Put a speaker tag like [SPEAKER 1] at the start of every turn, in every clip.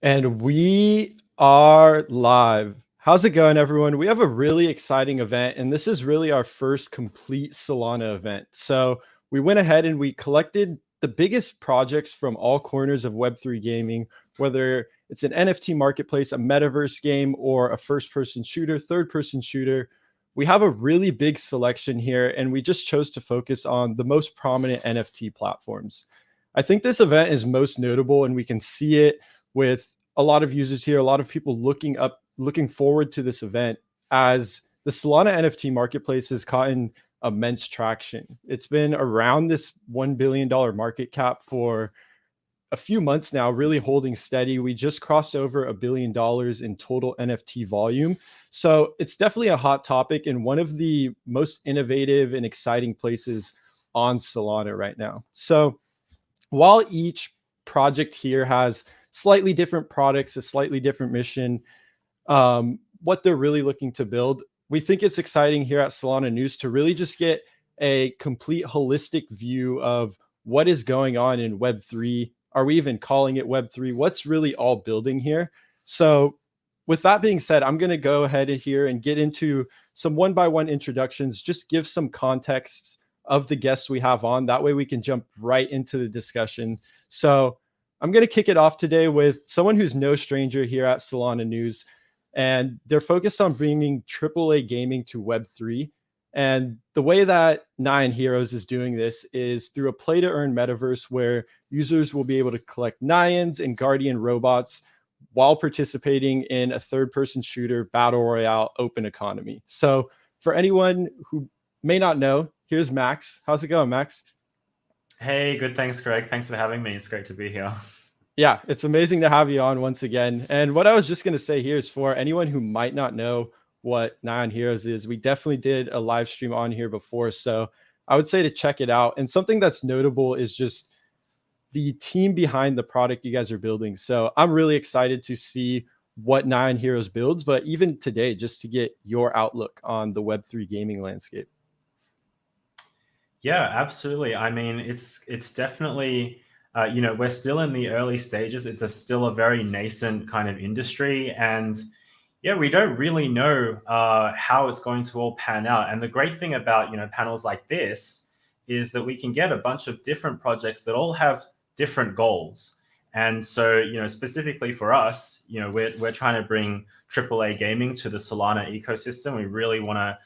[SPEAKER 1] And we are live. How's it going, everyone? We have a really exciting event, and this is really our first complete Solana event. So we went ahead and we collected the biggest projects from all corners of Web3 gaming, whether it's an NFT marketplace, a metaverse game, or a first-person shooter, third-person shooter. We have a really big selection here, and we just chose to focus on the most prominent NFT platforms. I think this event is most notable, and we can see it with a lot of users here, a lot of people looking forward to this event as the Solana NFT marketplace has gotten immense traction. It's been around this $1 billion market cap for a few months now, really holding steady. We just crossed over $1 billion in total NFT volume. So it's definitely a hot topic and one of the most innovative and exciting places on Solana right now. So while each project here has slightly different products, a slightly different mission, what they're really looking to build, we think it's exciting here at Solana News to really just get a complete holistic view of what is going on in Web3. Are we even calling it Web3? What's really all building here? So with that being said, I'm going to go ahead here and get into some one-by-one introductions, just give some context of the guests we have on. That way we can jump right into the discussion. So I'm going to kick it off today with someone who's no stranger here at Solana News, and they're focused on bringing AAA gaming to Web3. And the way that Nyan Heros is doing this is through a play-to-earn metaverse where users will be able to collect Nyans and Guardian robots while participating in a third-person shooter battle royale open economy. So for anyone who may not know, here's Max. How's it going, Max?
[SPEAKER 2] Hey, good. Thanks, Greg. Thanks for having me. It's great to be here.
[SPEAKER 1] Yeah, it's amazing to have you on once again. And what I was just going to say here is for anyone who might not know what Nyan Heroes is, we definitely did a live stream on here before. So I would say to check it out. And something that's notable is just the team behind the product you guys are building. So I'm really excited to see what Nyan Heroes builds, but even today, just to get your outlook on the Web3 gaming landscape.
[SPEAKER 2] Yeah, absolutely. I mean, it's definitely, we're still in the early stages. It's still a very nascent kind of industry. And yeah, we don't really know how it's going to all pan out. And the great thing about, panels like this is that we can get a bunch of different projects that all have different goals. And so, specifically for us, we're trying to bring AAA gaming to the Solana ecosystem. We really want to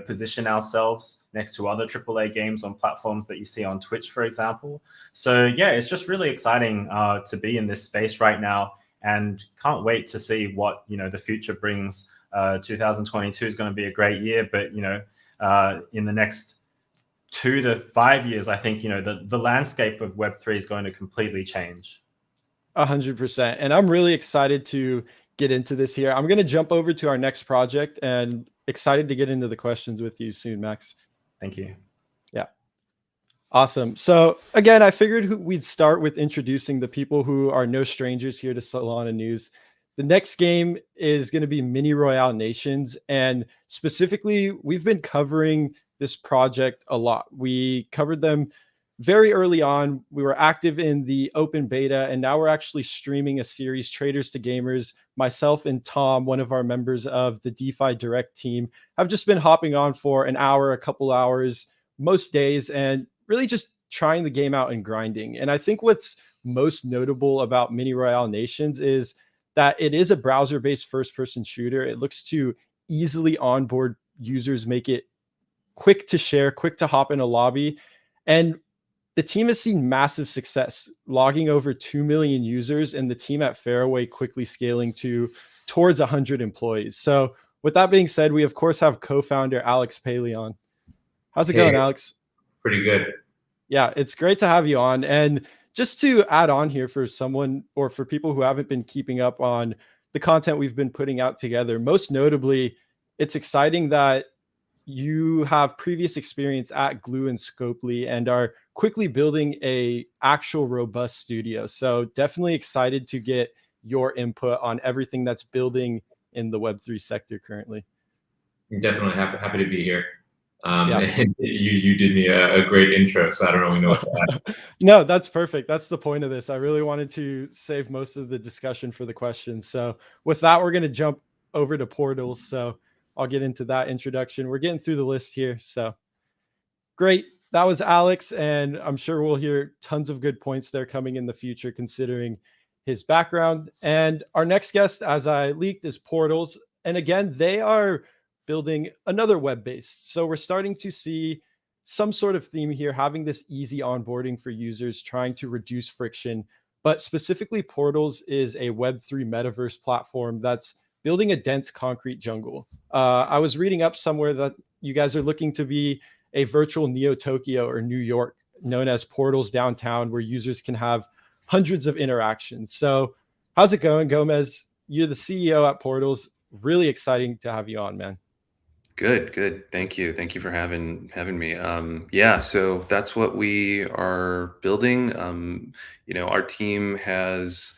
[SPEAKER 2] position ourselves next to other AAA games on platforms that you see on Twitch, for example. So yeah, it's just really exciting to be in this space right now, and can't wait to see what the future brings. 2022 is going to be a great year, but in the next 2 to 5 years, I think the landscape of Web3 is going to completely change.
[SPEAKER 1] 100%. And I'm really excited to get into this here. I'm going to jump over to our next project and excited to get into the questions with you soon, Max.
[SPEAKER 2] Thank you.
[SPEAKER 1] Yeah. Awesome. So again, I figured we'd start with introducing the people who are no strangers here to Solana News. The next game is going to be Mini Royale Nations. And specifically, we've been covering this project a lot. We covered them very early on. We were active in the open beta, and now we're actually streaming a series, Traders to Gamers. Myself and Tom, one of our members of the DeFi Direct team, have just been hopping on for an hour, a couple hours, most days, and really just trying the game out and grinding. And I think what's most notable about Mini Royale Nations is that it is a browser-based first-person shooter. It looks to easily onboard users, make it quick to share, quick to hop in a lobby. And the team has seen massive success, logging over 2 million users, and the team at Fairway quickly scaling to towards 100 employees. So with that being said, we of course have co-founder Alex Paley on. How's it going, Alex?
[SPEAKER 3] Pretty good.
[SPEAKER 1] Yeah, it's great to have you on. And just to add on here for someone or for people who haven't been keeping up on the content we've been putting out together, most notably, it's exciting that you have previous experience at Glue and Scopely and are quickly building a actual robust studio. So definitely excited to get your input on everything that's building in the Web3 sector currently.
[SPEAKER 3] I'm definitely happy to be here. And you did me a great intro, so I don't really know what to add.
[SPEAKER 1] No, that's perfect. That's the point of this. I really wanted to save most of the discussion for the questions. So with that, we're going to jump over to portals. So I'll get into that introduction. We're getting through the list here. So great. That was Alex. And I'm sure we'll hear tons of good points there coming in the future, considering his background. And our next guest, as I leaked, is Portals. And again, they are building another web base. So we're starting to see some sort of theme here, having this easy onboarding for users, trying to reduce friction. But specifically, Portals is a Web3 metaverse platform that's building a dense concrete jungle. I was reading up somewhere that you guys are looking to be a virtual Neo Tokyo or New York, known as Portals Downtown, where users can have hundreds of interactions. So, how's it going, Gomez? You're the CEO at Portals. Really exciting to have you on, man.
[SPEAKER 4] Good. Thank you for having me. Yeah, so that's what we are building. Our team has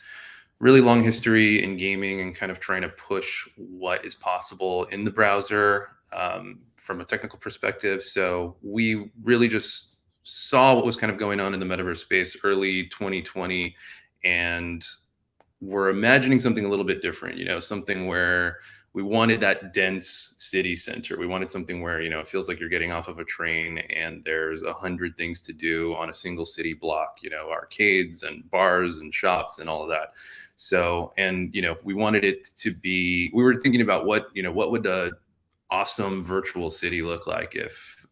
[SPEAKER 4] really long history in gaming and kind of trying to push what is possible in the browser from a technical perspective. So we really just saw what was kind of going on in the metaverse space early 2020, and we're imagining something a little bit different, something where we wanted that dense city center. We wanted something where, it feels like you're getting off of a train and there's 100 things to do on a single city block, arcades and bars and shops and all of that. So, and, we wanted it to be, we were thinking about what would a awesome virtual city look like if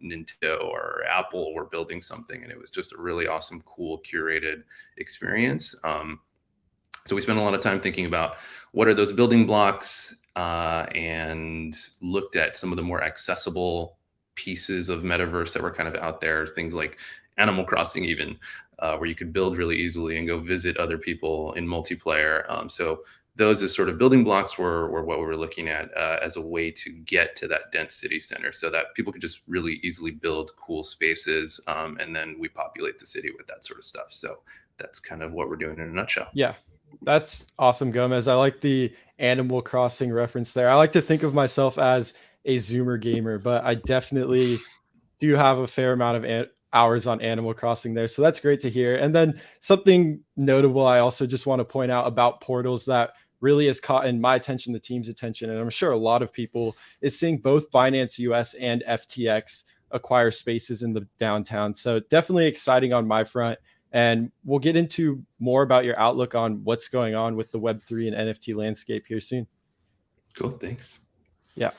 [SPEAKER 4] Nintendo or Apple were building something, and it was just a really awesome, cool, curated experience. So we spent a lot of time thinking about what are those building blocks, and looked at some of the more accessible pieces of metaverse that were kind of out there, things like Animal Crossing even, where you could build really easily and go visit other people in multiplayer. So those as sort of building blocks were what we were looking at as a way to get to that dense city center so that people could just really easily build cool spaces, and then we populate the city with that sort of stuff. So that's kind of what we're doing in a nutshell.
[SPEAKER 1] Yeah, that's awesome, Gomez. I like the Animal Crossing reference there. I like to think of myself as a Zoomer gamer, but I definitely do have a fair amount of hours on Animal Crossing there. So that's great to hear. And then something notable I also just want to point out about Portals that really has caught in my attention, the team's attention, and I'm sure a lot of people, is seeing both Binance US and FTX acquire spaces in the downtown. So definitely exciting on my front. And we'll get into more about your outlook on what's going on with the Web3 and NFT landscape here soon.
[SPEAKER 4] Cool, thanks.
[SPEAKER 1] Yeah.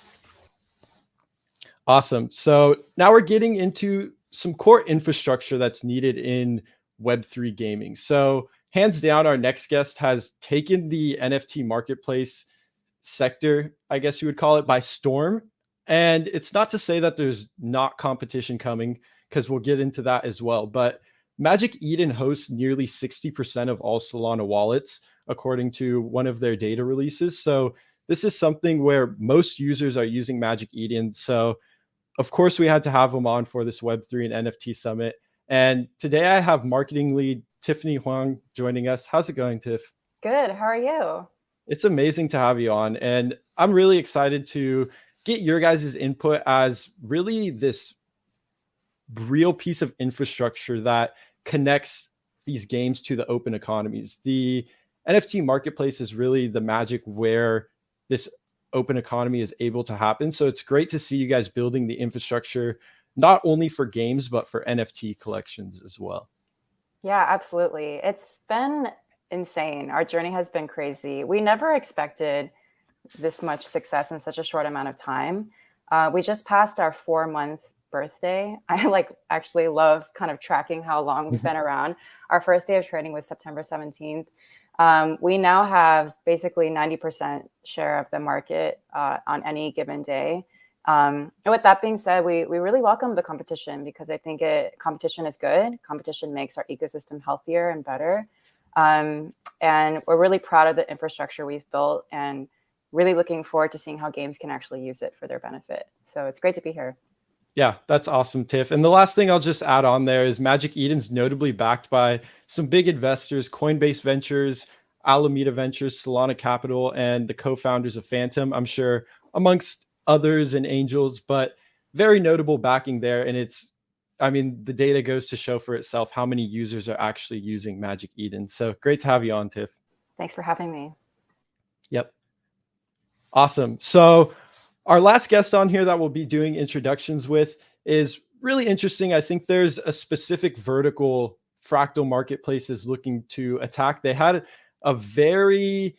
[SPEAKER 1] Awesome. So now we're getting into some core infrastructure that's needed in Web3 gaming. So hands down, our next guest has taken the NFT marketplace sector, I guess you would call it, by storm. And it's not to say that there's not competition coming, because we'll get into that as well. But Magic Eden hosts nearly 60% of all Solana wallets, according to one of their data releases. So this is something where most users are using Magic Eden. So of course, we had to have him on for this Web3 and NFT Summit. And today I have marketing lead Tiffany Huang joining us. How's it going, Tiff?
[SPEAKER 5] Good. How are you?
[SPEAKER 1] It's amazing to have you on. And I'm really excited to get your guys' input as really this real piece of infrastructure that connects these games to the open economies. The NFT marketplace is really the magic where this open economy is able to happen. So it's great to see you guys building the infrastructure, not only for games, but for NFT collections as well.
[SPEAKER 5] Yeah, absolutely. It's been insane. Our journey has been crazy. We never expected this much success in such a short amount of time. We just passed our 4-month birthday. I actually love kind of tracking how long we've been around. Our first day of trading was September 17th. We now have basically 90% share of the market on any given day. And with that being said, we really welcome the competition, because I think competition is good. Competition makes our ecosystem healthier and better. And we're really proud of the infrastructure we've built, and really looking forward to seeing how games can actually use it for their benefit. So it's great to be here.
[SPEAKER 1] Yeah, that's awesome, Tiff. And the last thing I'll just add on there is Magic Eden's notably backed by some big investors, Coinbase Ventures, Alameda Ventures, Solana Capital, and the co-founders of Phantom, I'm sure, amongst others, and angels. But very notable backing there. And I mean, the data goes to show for itself how many users are actually using Magic Eden. So great to have you on, Tiff.
[SPEAKER 5] Thanks for having me.
[SPEAKER 1] Yep. Awesome. So our last guest on here that we'll be doing introductions with is really interesting. I think there's a specific vertical Fractal Marketplace is looking to attack. They had a very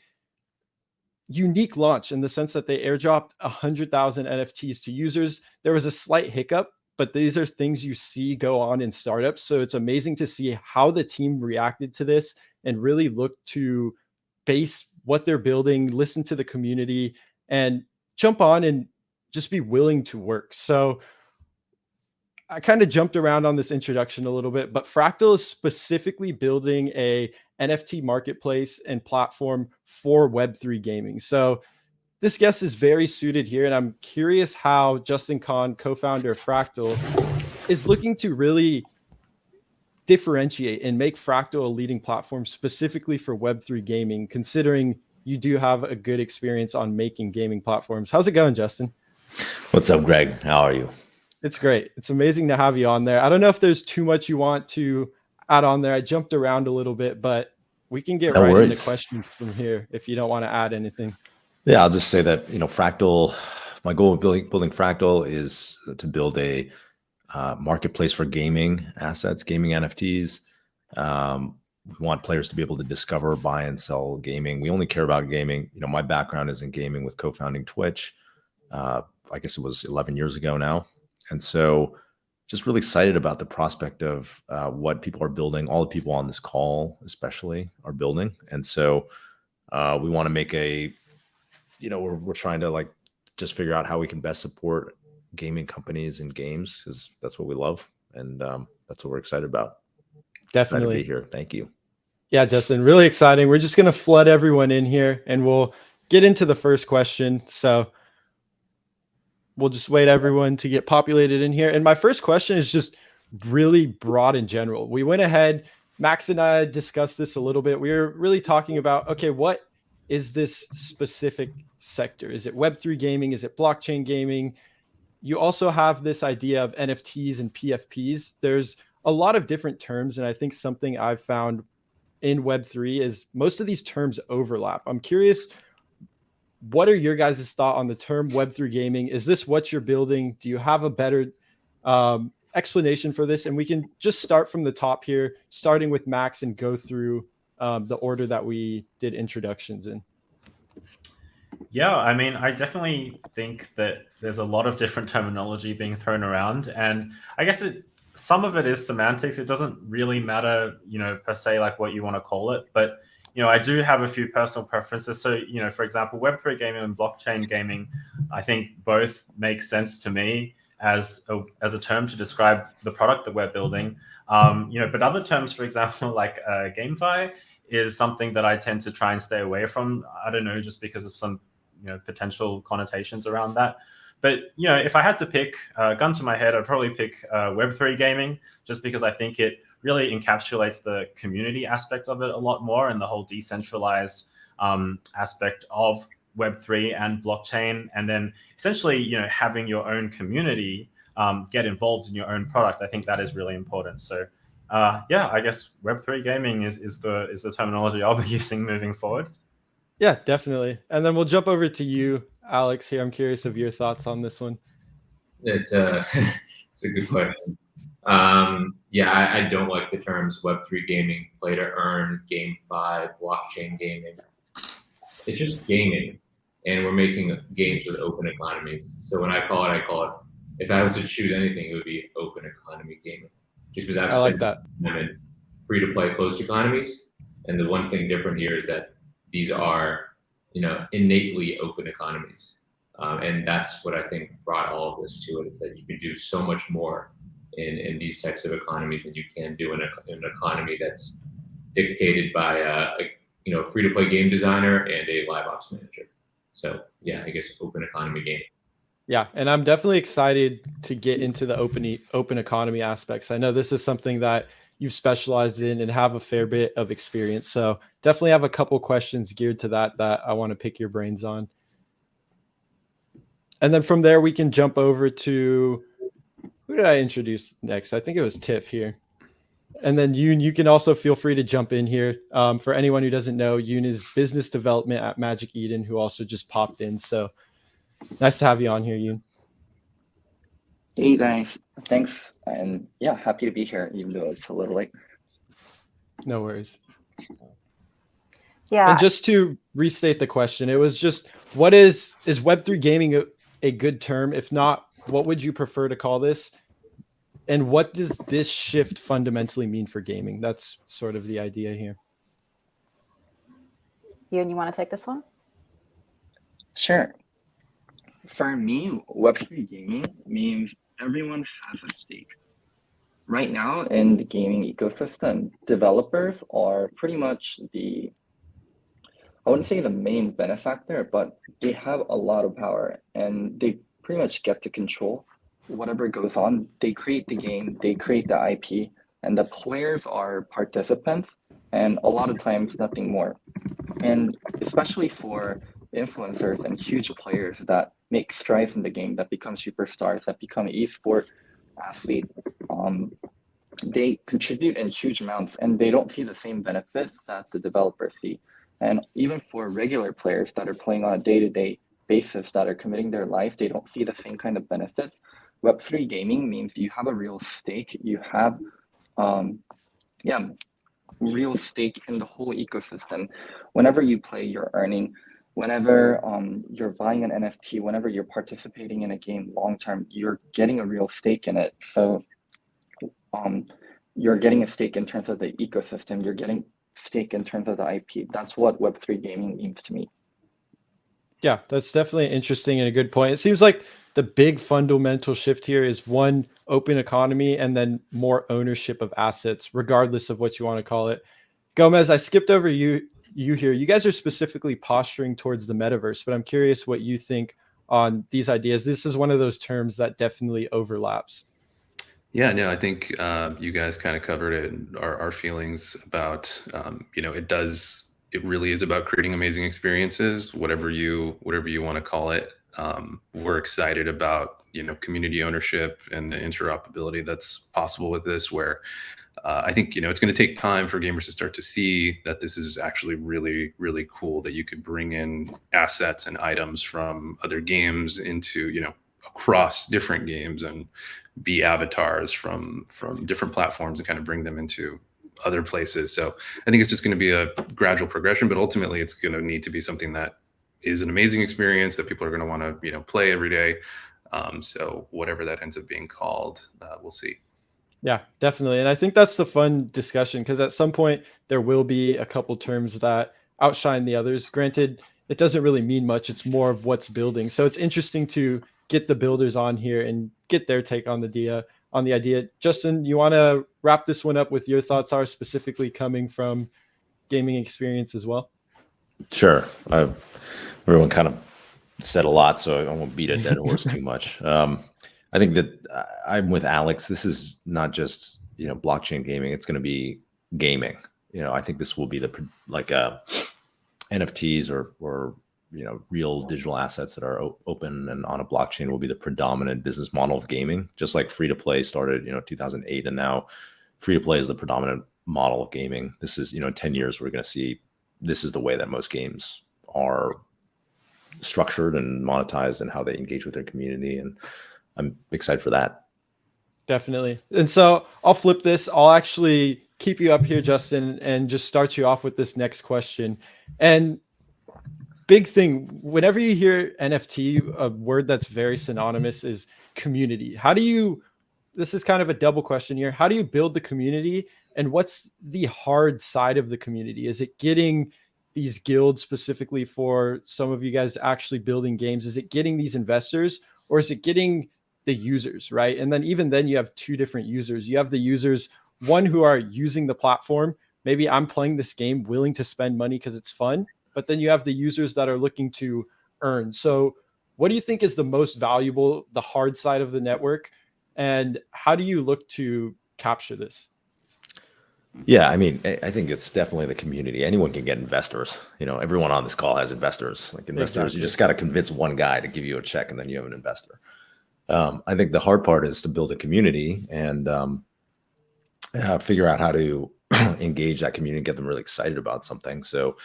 [SPEAKER 1] unique launch in the sense that they airdropped 100,000 NFTs to users. There was a slight hiccup, but these are things you see go on in startups. So it's amazing to see how the team reacted to this and really look to base what they're building, listen to the community, and jump on and just be willing to work. So I kind of jumped around on this introduction a little bit, but Fractal is specifically building a NFT marketplace and platform for Web3 gaming. So this guest is very suited here, and I'm curious how Justin Kahn, co-founder of Fractal, is looking to really differentiate and make Fractal a leading platform specifically for Web3 gaming, considering you do have a good experience on making gaming platforms. How's it going, Justin?
[SPEAKER 6] What's up, Greg? How are you?
[SPEAKER 1] It's great. It's amazing to have you on there. I don't know if there's too much you want to add on there. I jumped around a little bit, but we can get right into questions from here if you don't want to add anything.
[SPEAKER 6] Yeah, I'll just say that, Fractal, my goal of building Fractal is to build a marketplace for gaming assets, gaming NFTs. We want players to be able to discover, buy, and sell gaming. We only care about gaming. My background is in gaming with co-founding Twitch. I guess it was 11 years ago now. And so just really excited about the prospect of what people are building. All the people on this call, especially, are building. And so we want to make we're trying to just figure out how we can best support gaming companies and games, because that's what we love. And that's what we're excited about.
[SPEAKER 1] Definitely.
[SPEAKER 6] Excited to be here. Thank you.
[SPEAKER 1] Yeah, Justin, really exciting. We're just going to flood everyone in here and we'll get into the first question. So we'll just wait everyone to get populated in here. And my first question is just really broad in general. We went ahead, Max and I discussed this a little bit. We were really talking about, okay, what is this specific sector? Is it Web3 gaming? Is it blockchain gaming? You also have this idea of NFTs and PFPs. There's a lot of different terms. And I think something I've found in Web3 is most of these terms overlap. I'm curious, what are your guys' thought on the term Web3 gaming? Is this what you're building? Do you have a better explanation for this? And we can just start from the top here, starting with Max and go through the order that we did introductions in.
[SPEAKER 2] Yeah, I mean, I definitely think that there's a lot of different terminology being thrown around. And I guess some of it is semantics. It doesn't really matter, per se, like what you want to call it. But I do have a few personal preferences. So, for example, Web3 gaming and blockchain gaming, I think both make sense to me as a term to describe the product that we're building. But other terms, for example, like GameFi, is something that I tend to try and stay away from. I don't know, just because of some potential connotations around that. But if I had to pick, gun to my head, I'd probably pick Web3 gaming, just because I think it really encapsulates the community aspect of it a lot more, and the whole decentralized aspect of Web3 and blockchain, and then essentially having your own community get involved in your own product. I think that is really important. So I guess Web3 gaming is the terminology I'll be using moving forward.
[SPEAKER 1] Yeah, definitely. And then we'll jump over to you, Alex, here. I'm curious of your thoughts on this one.
[SPEAKER 3] It's a good question. I don't like the terms Web3 gaming, PlaytoEarn, GameFi, blockchain gaming. It's just gaming, and we're making games with open economies. So when I call it, if I was to choose anything, it would be open economy gaming. Just because I've spent time in free-to-play closed economies, and the one thing different here is that these are, innately open economies. And that's what I think brought all of this to it. Is that you can do so much more in these types of economies than you can do in an economy that's dictated by a free-to-play game designer and a live ops manager. So I guess open economy gaming.
[SPEAKER 1] Yeah, and I'm definitely excited to get into the open economy aspects. I know this is something that you've specialized in and have a fair bit of experience. So definitely have a couple questions geared to that I want to pick your brains on. And then from there, we can jump over to, who did I introduce next? I think it was Tiff here. And then Yoon, you can also feel free to jump in here. For anyone who doesn't know, Yoon is business development at Magic Eden, who also just popped in. So nice to have you on here, Yoon.
[SPEAKER 7] Hey guys, thanks. And yeah, happy to be here, even though it's a little late.
[SPEAKER 1] No worries.
[SPEAKER 5] Yeah.
[SPEAKER 1] And just to restate the question, it was just, what is Web3 gaming a good term? If not, what would you prefer to call this? And what does this shift fundamentally mean for gaming? That's sort of the idea here.
[SPEAKER 5] Yoon, you want to take this one?
[SPEAKER 7] Sure. For me, Web3 gaming means everyone has a stake. Right now in the gaming ecosystem, developers are pretty much I wouldn't say the main benefactor, but they have a lot of power and they pretty much get to control whatever goes on. They create the game, they create the IP, and the players are participants, and a lot of times nothing more. And especially for influencers and huge players that make strides in the game, that become superstars, that become esport athletes, they contribute in huge amounts and they don't see the same benefits that the developers see. And even for regular players that are playing on a day-to-day basis, that are committing their life, they don't see the same kind of benefits. Web3 gaming means you have a real stake. You have, real stake in the whole ecosystem. Whenever you play, you're earning. Whenever you're buying an NFT, whenever you're participating in a game long-term, you're getting a real stake in it. So you're getting a stake in terms of the ecosystem. You're getting stake in terms of the IP. That's what Web3 gaming means to me.
[SPEAKER 1] Yeah, that's definitely interesting and a good point. It seems like the big fundamental shift here is one, open economy, and then more ownership of assets, regardless of what you want to call it. Gomez, I skipped over you here. You guys are specifically posturing towards the metaverse, but I'm curious what you think on these ideas. This is one of those terms that definitely overlaps.
[SPEAKER 4] Yeah, no, I think you guys kind of covered it. Our feelings about it really is about creating amazing experiences, whatever you want to call it. We're excited about community ownership and the interoperability that's possible with this. Where I think it's going to take time for gamers to start to see that this is actually really, really cool. That you could bring in assets and items from other games into across different games and be avatars from different platforms and kind of bring them into other places. So I think it's just going to be a gradual progression, but ultimately it's going to need to be something that is an amazing experience that people are going to want to play every day. So whatever that ends up being called, we'll see.
[SPEAKER 1] Yeah, definitely. And I think that's the fun discussion, because at some point there will be a couple terms that outshine the others. Granted, it doesn't really mean much. It's more of what's building. So it's interesting to get the builders on here and get their take on the idea. Justin, you want to wrap this one up with your thoughts are specifically coming from gaming experience as well?
[SPEAKER 6] Sure. Everyone kind of said a lot, so I won't beat a dead horse too much. I think that I'm with Alex. This is not just blockchain gaming. It's going to be gaming. I think this will be NFTs or real digital assets that are open and on a blockchain will be the predominant business model of gaming. Just like free to play started 2008, and now free to play is the predominant model of gaming. This is in 10 years we're going to see this is the way that most games are structured and monetized and how they engage with their community, and I'm excited for that.
[SPEAKER 1] Definitely. And so I'll flip this. I'll actually keep you up here, Justin, and just start you off with this next question. And big thing, whenever you hear NFT, a word that's very synonymous is community. This is kind of a double question here. How do you build the community, and what's the hard side of the community? Is it getting these guilds specifically for some of you guys actually building games? Is it getting these investors, or is it getting the users, right? And then even then you have two different users. You have the users, one who are using the platform. Maybe I'm playing this game willing to spend money because it's fun, but then you have the users that are looking to earn. So what do you think is the most valuable, the hard side of the network? And how do you look to capture this?
[SPEAKER 6] Yeah, I mean, I think it's definitely the community. Anyone can get investors. You know, everyone on this call has investors. Like investors, you just got to convince one guy to give you a check, and then you have an investor. I think the hard part is to build a community and figure out how to engage that community and get them really excited about something. So,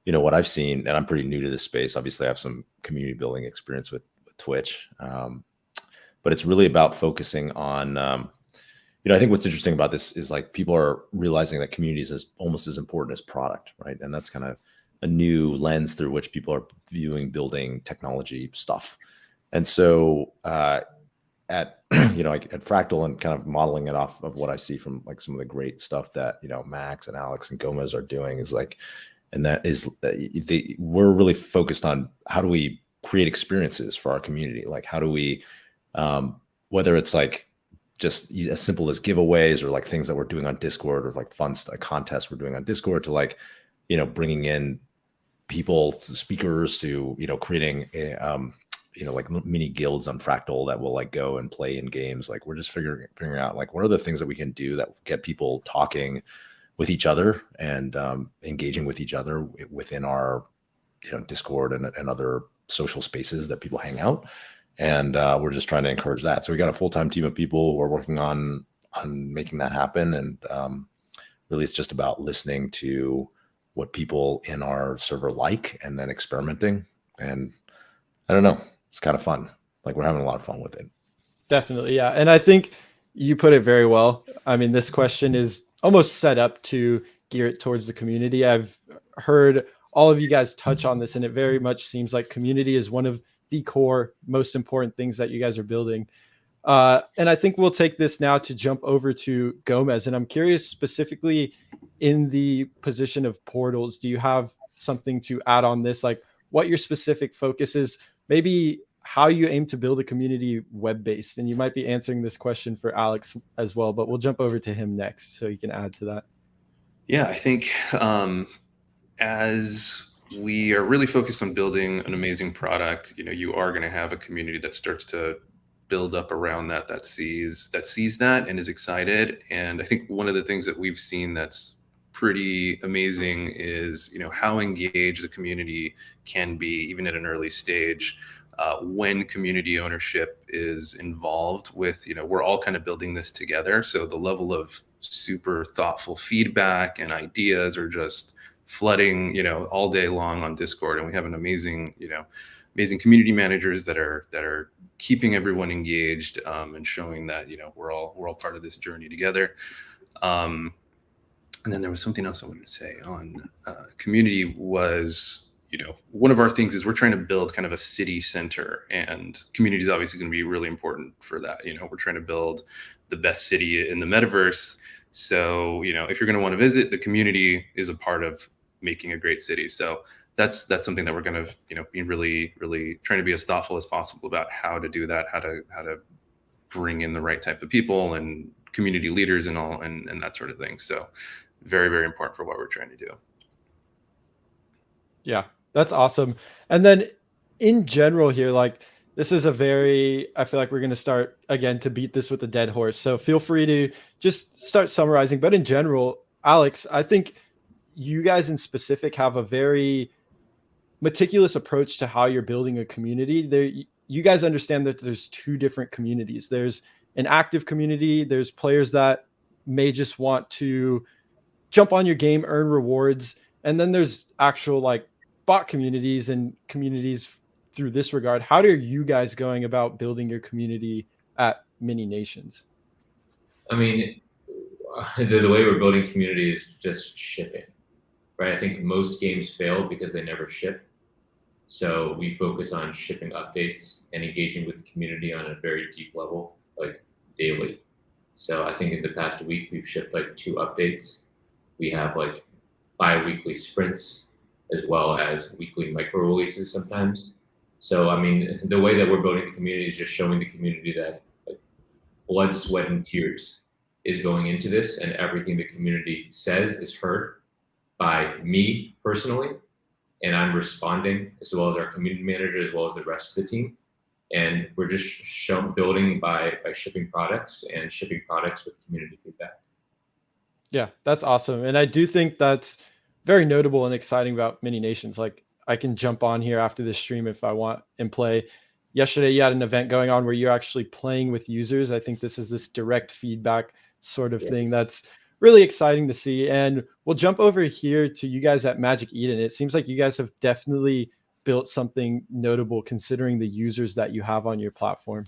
[SPEAKER 6] you know, what I've seen, and I'm pretty new to this space. Obviously, I have some community building experience with Twitch, but it's really about focusing on. You know, I think what's interesting about this is like people are realizing that communities is almost as important as product, right? And that's kind of a new lens through which people are viewing building technology stuff. And so at you know, like at Fractal and kind of modeling it off of what I see from like some of the great stuff that, you know, Max and Alex and Gomez are doing is like, and that is we're really focused on how do we create experiences for our community? Like how do we whether it's like just as simple as giveaways or like things that we're doing on Discord or like fun contests we're doing on Discord to like, you know, bringing in people, speakers to, you know, creating a, you know, like mini guilds on Fractal that will like go and play in games. Like we're just figuring out like what are the things that we can do that get people talking with each other and engaging with each other within our, you know, Discord and other social spaces that people hang out. And we're just trying to encourage that. So we got a full-time team of people who are working on making that happen. And really it's just about listening to what people in our server like and then experimenting. And I don't know, it's kind of fun. Like we're having a lot of fun with it.
[SPEAKER 1] Definitely. Yeah. And I think you put it very well. I mean, this question is almost set up to gear it towards the community. I've heard all of you guys touch on this, and it very much seems like community is one of the core, most important things that you guys are building. And I think we'll take this now to jump over to Gomez. And I'm curious specifically in the position of portals, do you have something to add on this? Like what your specific focus is, maybe how you aim to build a community web-based? And you might be answering this question for Alex as well, but we'll jump over to him next so he can add to that.
[SPEAKER 4] Yeah, I think as we are really focused on building an amazing product, you know, you are going to have a community that starts to build up around that sees that and is excited. And I think one of the things that we've seen that's pretty amazing is, you know, how engaged the community can be even at an early stage when community ownership is involved with, you know, we're all kind of building this together. So the level of super thoughtful feedback and ideas are just flooding, you know, all day long on Discord. And we have an amazing, you know, amazing community managers that are keeping everyone engaged and showing that, you know, we're all part of this journey together. And then there was something else I wanted to say on community was, you know, one of our things is we're trying to build kind of a city center, and community is obviously going to be really important for that. You know, we're trying to build the best city in the metaverse. So, you know, if you're going to want to visit, the community is a part of making a great city. So that's something that we're going to, you know, be really trying to be as thoughtful as possible about how to do that, how to bring in the right type of people and community leaders and all and that sort of thing. So very, very important for what we're trying to do.
[SPEAKER 1] Yeah, that's awesome. And then in general here, like this is a very, I feel like we're going to start again to beat this with a dead horse. So feel free to just start summarizing. But in general, Alex, I think you guys in specific have a very meticulous approach to how you're building a community. There, you guys understand that there's two different communities. There's an active community. There's players that may just want to jump on your game, earn rewards. And then there's actual like bot communities and communities through this regard. How are you guys going about building your community at Mini Nations?
[SPEAKER 3] I mean, the way we're building community is just shipping, right? I think most games fail because they never ship. So we focus on shipping updates and engaging with the community on a very deep level, like daily. So I think in the past week, we've shipped like 2 updates. We have like bi-weekly sprints as well as weekly micro releases sometimes. So, I mean, the way that we're building the community is just showing the community that like, blood, sweat, and tears is going into this, and everything the community says is heard by me personally, and I'm responding as well as our community manager, as well as the rest of the team. And we're just building by shipping products and shipping products with community feedback.
[SPEAKER 1] Yeah, that's awesome. And I do think that's very notable and exciting about mini nations. Like I can jump on here after this stream if I want and play. Yesterday you had an event going on where you're actually playing with users. I think this is this direct feedback sort of thing that's really exciting to see. And we'll jump over here to you guys at Magic Eden. It seems like you guys have definitely built something notable considering the users that you have on your platform.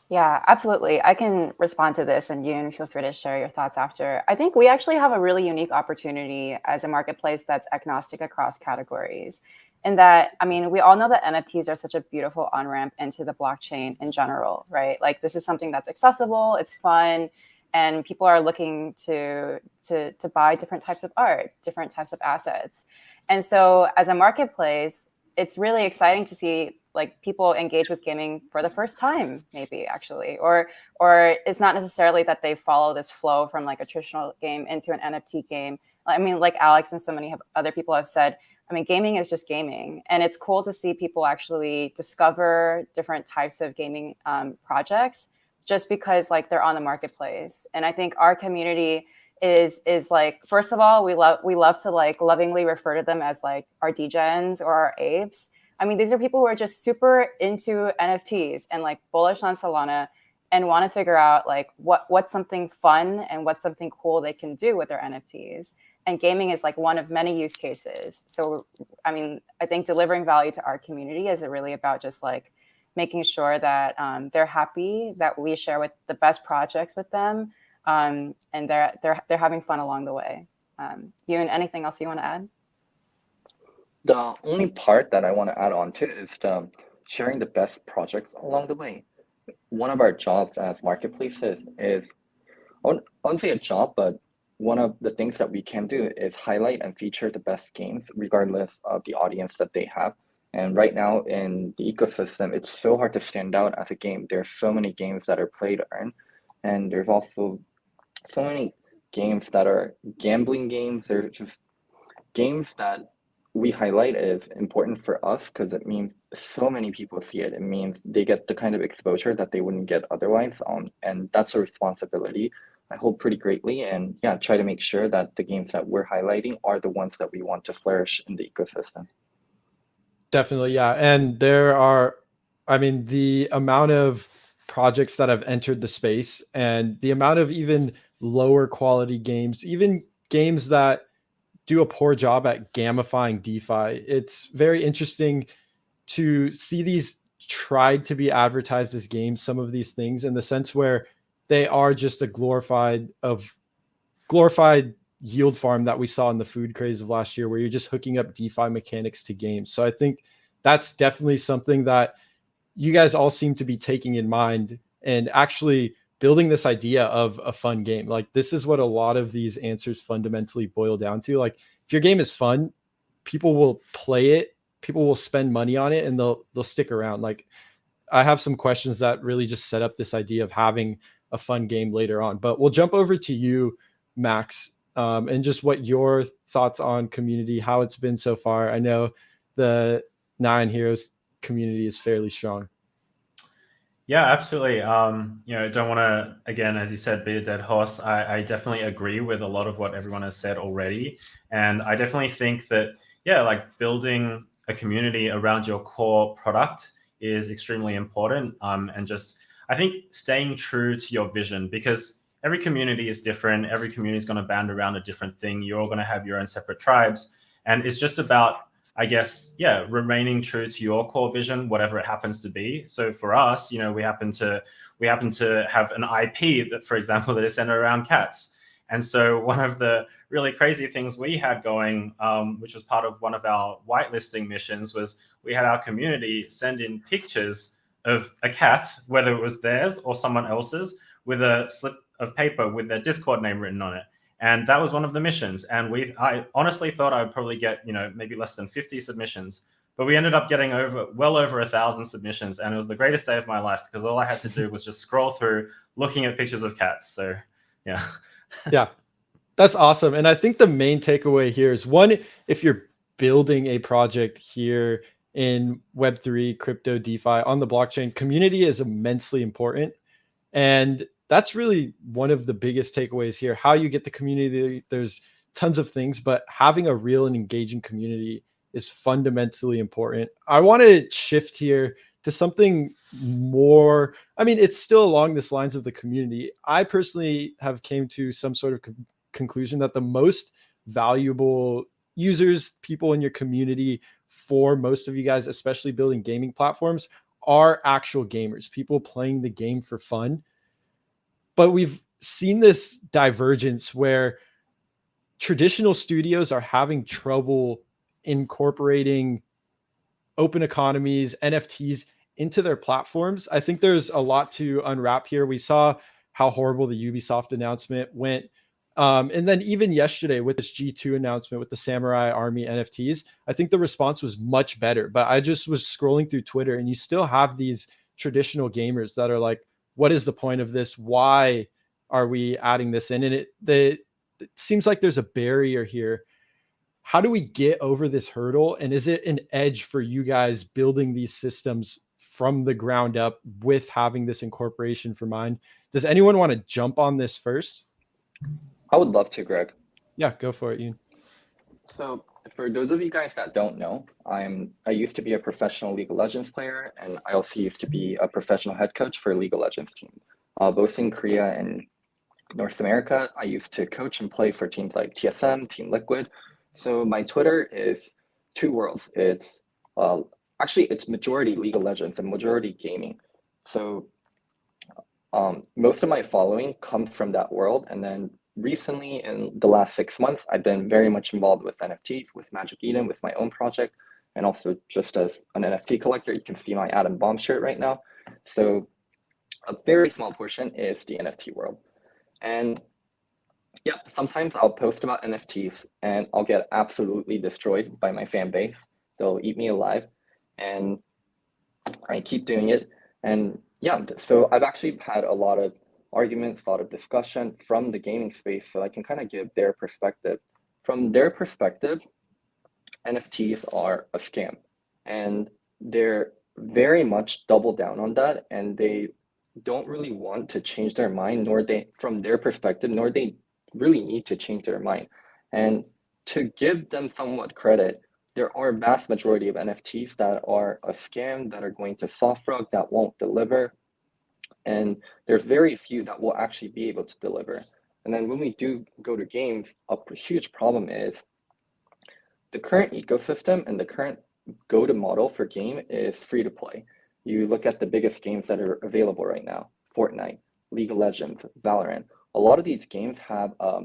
[SPEAKER 5] Yeah, absolutely. I can respond to this, and Yoon, feel free to share your thoughts after. I think we actually have a really unique opportunity as a marketplace that's agnostic across categories. In that, I mean, we all know that NFTs are such a beautiful on-ramp into the blockchain in general, right? Like this is something that's accessible, it's fun, and people are looking to buy different types of art, different types of assets. And so as a marketplace, it's really exciting to see like people engage with gaming for the first time, maybe actually, or it's not necessarily that they follow this flow from like a traditional game into an NFT game. I mean, like Alex and so many other people have said, I mean, gaming is just gaming, and it's cool to see people actually discover different types of gaming projects just because like they're on the marketplace. And I think our community is like, first of all, we love to like lovingly refer to them as like our degens or our apes. I mean, these are people who are just super into NFTs and like bullish on Solana and want to figure out like what's something fun and what's something cool they can do with their NFTs. And gaming is like one of many use cases. So, I mean, I think delivering value to our community is really about just like making sure that they're happy, that we share with the best projects with them, and they're having fun along the way. Yoon, anything else you want to add?
[SPEAKER 7] The only part that I want to add on to is sharing the best projects along the way. One of our jobs as marketplaces is, I wouldn't say a job, but one of the things that we can do is highlight and feature the best games, regardless of the audience that they have. And right now in the ecosystem, it's so hard to stand out as a game. There's so many games that are play to earn, and there's also so many games that are gambling games. They're just games that we highlight as important for us because it means so many people see it. It means they get the kind of exposure that they wouldn't get otherwise. And that's a responsibility I hold pretty greatly. And yeah, try to make sure that the games that we're highlighting are the ones that we want to flourish in the ecosystem.
[SPEAKER 1] Definitely, yeah. And there are, I mean, the amount of projects that have entered the space and the amount of even lower quality games, even games that do a poor job at gamifying DeFi. It's very interesting to see these tried to be advertised as games, some of these things, in the sense where they are just a glorified yield farm that we saw in the food craze of last year, where you're just hooking up DeFi mechanics to games. So I think that's definitely something that you guys all seem to be taking in mind and actually building this idea of a fun game. Like this is what a lot of these answers fundamentally boil down to. Like if your game is fun, people will play it, people will spend money on it, and they'll stick around. Like I have some questions that really just set up this idea of having a fun game later on. But we'll jump over to you, Max, and just what your thoughts on community, how it's been so far. I know the Nyan Heros community is fairly strong.
[SPEAKER 2] Yeah, absolutely. Don't want to, again, as you said, be a dead horse. I definitely agree with a lot of what everyone has said already. And I definitely think that, yeah, like building a community around your core product is extremely important. And just, I think staying true to your vision, because every community is different. Every community is going to band around a different thing. You're all going to have your own separate tribes. And it's just about, I guess, yeah, remaining true to your core vision, whatever it happens to be. So for us, we happen to have an IP that, for example, that is centered around cats. And so one of the really crazy things we had going, which was part of one of our whitelisting missions, was we had our community send in pictures of a cat, whether it was theirs or someone else's, with a slip of paper with their Discord name written on it. And that was one of the missions. And I honestly thought I would probably get, maybe less than 50 submissions, but we ended up getting well over 1,000 submissions. And it was the greatest day of my life because all I had to do was just scroll through looking at pictures of cats. So yeah.
[SPEAKER 1] Yeah, that's awesome. And I think the main takeaway here is, one, if you're building a project here in Web3, crypto, DeFi on the blockchain, community is immensely important. And that's really one of the biggest takeaways here. How you get the community, there's tons of things, but having a real and engaging community is fundamentally important. I want to shift here to something more, I mean, it's still along this lines of the community. I personally have came to some sort of conclusion that the most valuable users, people in your community, for most of you guys, especially building gaming platforms, are actual gamers, people playing the game for fun. But we've seen this divergence where traditional studios are having trouble incorporating open economies, NFTs into their platforms. I think there's a lot to unwrap here. We saw how horrible the Ubisoft announcement went. And then even yesterday with this G2 announcement with the Samurai Army NFTs, I think the response was much better. But I just was scrolling through Twitter, and you still have these traditional gamers that are like, what is the point of this? Why are we adding this in? And it seems like there's a barrier here. How do we get over this hurdle? And is it an edge for you guys building these systems from the ground up with having this incorporation for mind? Does anyone want to jump on this first?
[SPEAKER 7] I would love to, Greg.
[SPEAKER 1] Yeah, go for it, Ian.
[SPEAKER 7] So for those of you guys that don't know, I used to be a professional League of Legends player, and I also used to be a professional head coach for a League of Legends team. Both in Korea and North America, I used to coach and play for teams like TSM, Team Liquid. So my Twitter is two worlds. It's actually it's majority League of Legends and majority gaming. So most of my following comes from that world. And then recently, in the last 6 months, I've been very much involved with NFTs, with Magic Eden, with my own project, and also just as an NFT collector. You can see my Atom Bomb shirt right now. So a very small portion is the NFT world. And yeah, sometimes I'll post about NFTs and I'll get absolutely destroyed by my fan base. They'll eat me alive, and I keep doing it. And yeah, so I've actually had a lot of arguments, a lot of discussion from the gaming space, so I can kind of give their perspective. From their perspective, NFTs are a scam, and they're very much double down on that, and they don't really want to change their mind, nor they, from their perspective, nor they really need to change their mind. And to give them somewhat credit, there are a vast majority of NFTs that are a scam, that are going to soft rug, that won't deliver. And there's very few that will actually be able to deliver. And then when we do go to games, a huge problem is the current ecosystem and the current go-to model for game is free to play. You look at the biggest games that are available right now: Fortnite, League of Legends, Valorant. A lot of these games have a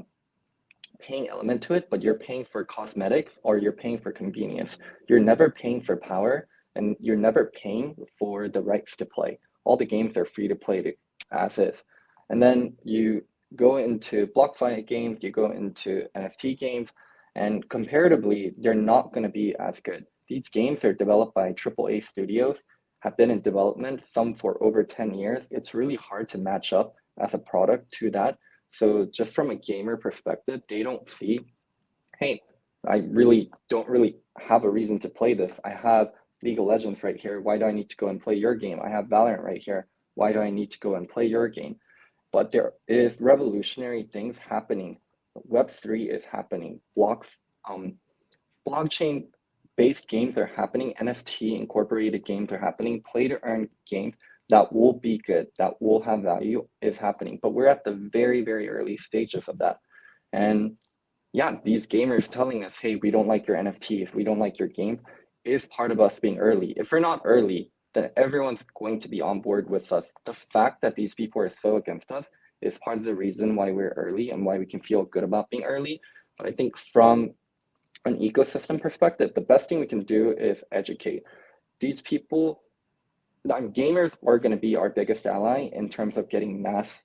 [SPEAKER 7] paying element to it, but you're paying for cosmetics or you're paying for convenience. You're never paying for power, and you're never paying for the rights to play. All the games are free to play as is. And then you go into BlockFi games, you go into NFT games, and comparatively, they're not going to be as good. These games are developed by AAA studios, have been in development, some for over 10 years. It's really hard to match up as a product to that. So just from a gamer perspective, they don't see, hey, I really don't really have a reason to play this. I have League of Legends right here. Why do I need to go and play your game? I have Valorant right here. Why do I need to go and play your game? But there is revolutionary things happening. Web3 is happening. Blockchain-based games are happening. NFT incorporated games are happening. Play-to-earn games that will be good, that will have value, is happening. But we're at the very, very early stages of that. And yeah, these gamers telling us, hey, we don't like your NFTs, we don't like your game, is part of us being early. If we're not early, then everyone's going to be on board with us. The fact that these people are so against us is part of the reason why we're early and why we can feel good about being early. But I think from an ecosystem perspective, the best thing we can do is educate. These people, gamers are going to be our biggest ally in terms of getting mass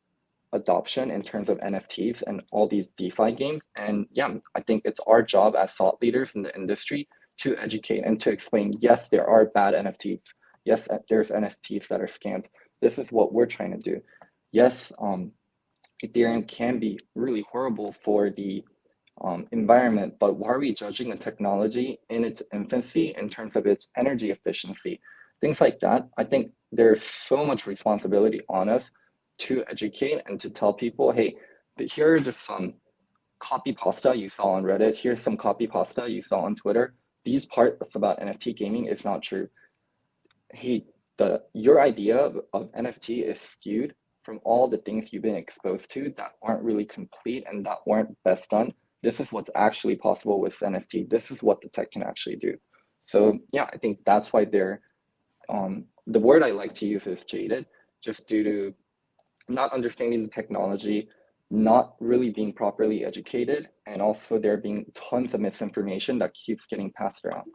[SPEAKER 7] adoption, in terms of NFTs and all these DeFi games. And yeah, I think it's our job as thought leaders in the industry to educate and to explain, yes, there are bad NFTs. Yes, there's NFTs that are scammed. This is what we're trying to do. Yes, Ethereum can be really horrible for the environment, but why are we judging the technology in its infancy in terms of its energy efficiency? Things like that. I think there's so much responsibility on us to educate and to tell people, hey, here are just some copy pasta you saw on Reddit. Here's some copy pasta you saw on Twitter. These parts about NFT gaming is not true. Hey, your idea of NFT is skewed from all the things you've been exposed to that aren't really complete and that weren't best done. This is what's actually possible with NFT. This is what the tech can actually do. So yeah, I think that's why they're the word I like to use is jaded, just due to not understanding the technology, not really being properly educated, and also there being tons of misinformation that keeps getting passed around.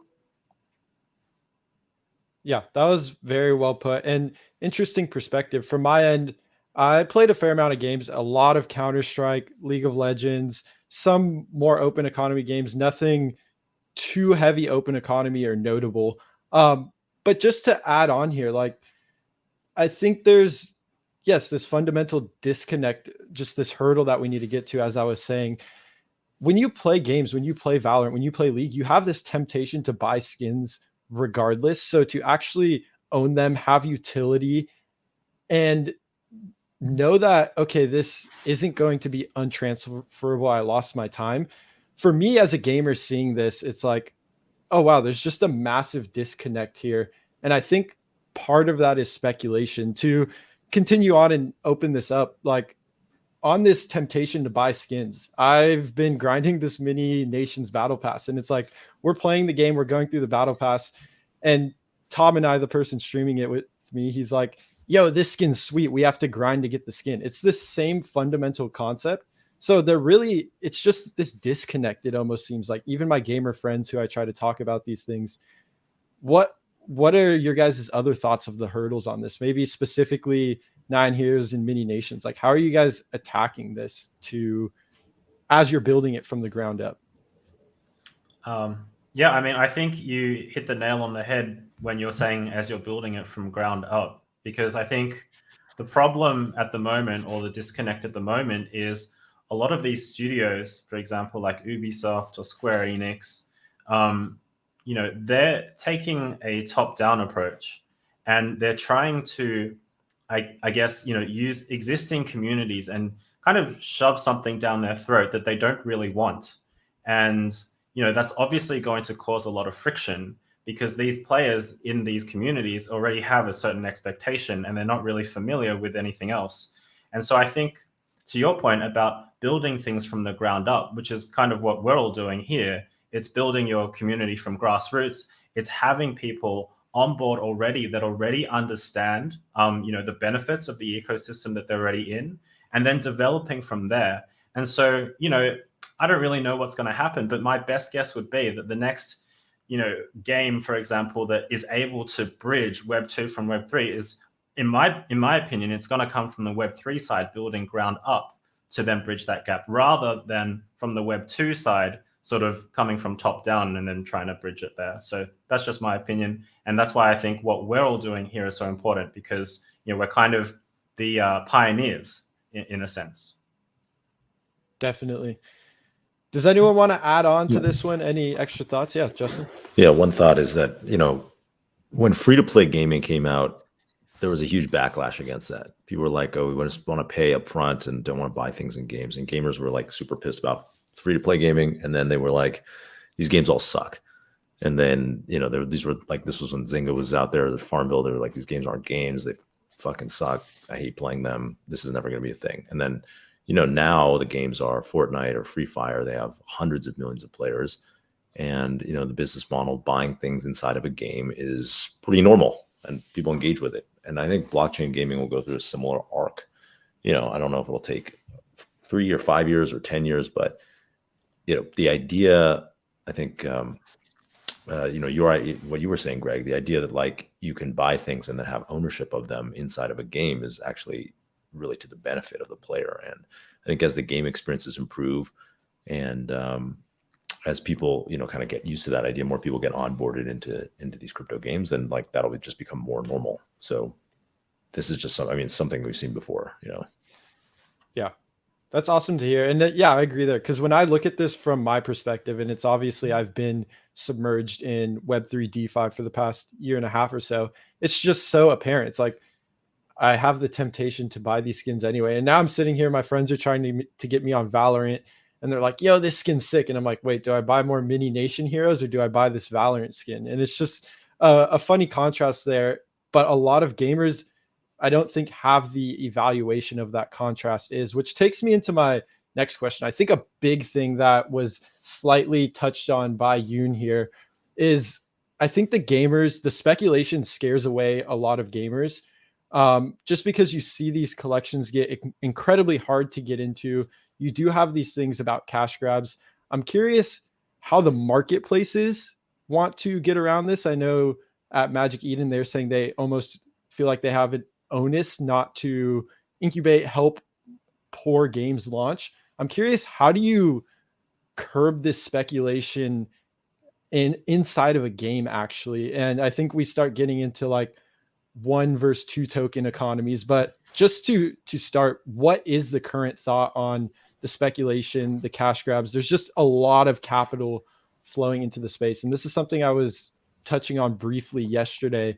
[SPEAKER 1] Yeah, that was very well put and interesting perspective. From my end, I played a fair amount of games, a lot of Counter-Strike, League of Legends, some more open economy games, nothing too heavy open economy or notable. But just to add on here, like, I think there's, yes, this fundamental disconnect, just this hurdle that we need to get to, as I was saying. When you play games, when you play Valorant, when you play League, you have this temptation to buy skins regardless. So to actually own them, have utility, and know that, okay, this isn't going to be untransferable. I lost my time. For me as a gamer seeing this, it's like, oh, wow, there's just a massive disconnect here. And I think part of that is speculation. To continue on and open this up, like, on this temptation to buy skins, I've been grinding this mini nations battle pass, and it's like, we're playing the game, we're going through the battle pass, and Tom and I, the person streaming it with me, he's like, yo, this skin's sweet, we have to grind to get the skin. It's this same fundamental concept. So they're really, it's just this disconnect. It almost seems like, even my gamer friends who I try to talk about these things, what are your guys' other thoughts of the hurdles on this? Maybe specifically Nyan Heros and mini nations. Like, how are you guys attacking this as you're building it from the ground up?
[SPEAKER 2] Yeah, I mean, I think you hit the nail on the head when you're saying as you're building it from ground up, because I think the problem at the moment, or the disconnect at the moment, is a lot of these studios, for example, like Ubisoft or Square Enix, they're taking a top-down approach, and they're trying to, I guess, use existing communities and kind of shove something down their throat that they don't really want. And, that's obviously going to cause a lot of friction, because these players in these communities already have a certain expectation and they're not really familiar with anything else. And so I think, to your point about building things from the ground up, which is kind of what we're all doing here, it's building your community from grassroots. It's having people on board already that already understand, the benefits of the ecosystem that they're already in, and then developing from there. And so, I don't really know what's going to happen, but my best guess would be that the next, game, for example, that is able to bridge Web 2 from Web 3 is, in my opinion, it's going to come from the Web 3 side, building ground up to then bridge that gap, rather than from the Web 2 side, sort of coming from top down and then trying to bridge it there. So that's just my opinion. And that's why I think what we're all doing here is so important, because, we're kind of the pioneers in a sense.
[SPEAKER 1] Definitely. Does anyone want to add on to this one? Any extra thoughts? Yeah, Justin?
[SPEAKER 6] Yeah, one thought is that, when free-to-play gaming came out, there was a huge backlash against that. People were like, oh, we just want to pay up front and don't want to buy things in games. And gamers were like super pissed about free-to-play gaming. And then they were like, these games all suck. And then, these were like, this was when Zynga was out there, the Farmville, they were like, these games aren't games. They fucking suck. I hate playing them. This is never going to be a thing. And then, now the games are Fortnite or Free Fire. They have hundreds of millions of players. And, the business model, buying things inside of a game, is pretty normal and people engage with it. And I think blockchain gaming will go through a similar arc. I don't know if it'll take 3 or 5 years or 10 years, but, the idea, I think, what you were saying, Greg, the idea that like you can buy things and then have ownership of them inside of a game is actually really to the benefit of the player. And I think as the game experiences improve and as people, kind of get used to that idea, more people get onboarded into these crypto games, and like that'll just become more normal. So this is just something we've seen before,
[SPEAKER 1] Yeah. That's awesome to hear. And yeah, I agree there. Because when I look at this from my perspective, and it's obviously I've been submerged in Web3 DeFi for the past year and a half or so, it's just so apparent. It's like, I have the temptation to buy these skins anyway. And now I'm sitting here, my friends are trying to get me on Valorant, and they're like, yo, this skin's sick. And I'm like, wait, do I buy more mini Nation Heroes or do I buy this Valorant skin? And it's just a funny contrast there. But a lot of gamers, I don't think, have the evaluation of that contrast is, which takes me into my next question. I think a big thing that was slightly touched on by Yoon here is, I think the speculation scares away a lot of gamers, just because you see these collections get incredibly hard to get into. You do have these things about cash grabs. I'm curious how the marketplaces want to get around this. I know at Magic Eden, they're saying they almost feel like they have an onus not to help poor games launch. I'm curious, how do you curb this speculation inside of a game actually? And I think we start getting into like 1 versus 2 token economies, but just to start, what is the current thought on the speculation, the cash grabs? There's just a lot of capital flowing into the space, and this is something I was touching on briefly yesterday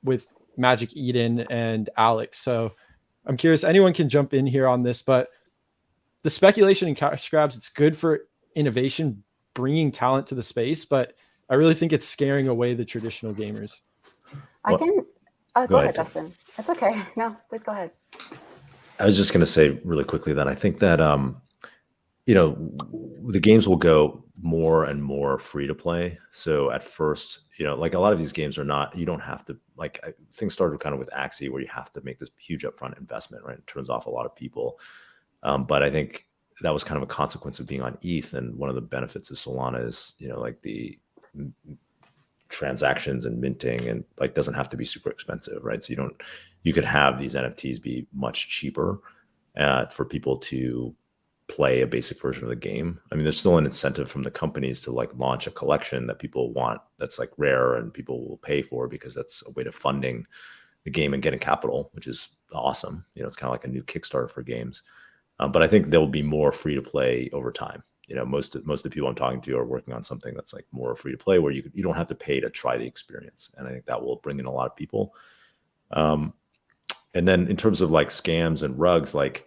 [SPEAKER 1] with Magic Eden and Alex. So I'm curious, anyone can jump in here on this, but the speculation and cash grabs, it's good for innovation, bringing talent to the space, but I really think it's scaring away the traditional gamers.
[SPEAKER 5] I can go ahead, Justin. It's okay. No, please go ahead.
[SPEAKER 6] I was just going to say really quickly that I think that the games will go more and more free to play. So at first, like a lot of these games are not, you don't have to, like, things started kind of with Axie where you have to make this huge upfront investment, right? It turns off a lot of people. But I think that was kind of a consequence of being on ETH. And one of the benefits of Solana is, like the transactions and minting, and like doesn't have to be super expensive, right? So you could have these NFTs be much cheaper for people to play a basic version of the game. I mean, there's still an incentive from the companies to like launch a collection that people want, that's like rare and people will pay for, because that's a way to funding the game and getting capital, which is awesome. It's kind of like a new Kickstarter for games. But I think there will be more free to play over time. Most of the people I'm talking to are working on something that's like more free to play, where you don't have to pay to try the experience. And I think that will bring in a lot of people. And then in terms of like scams and rugs, like,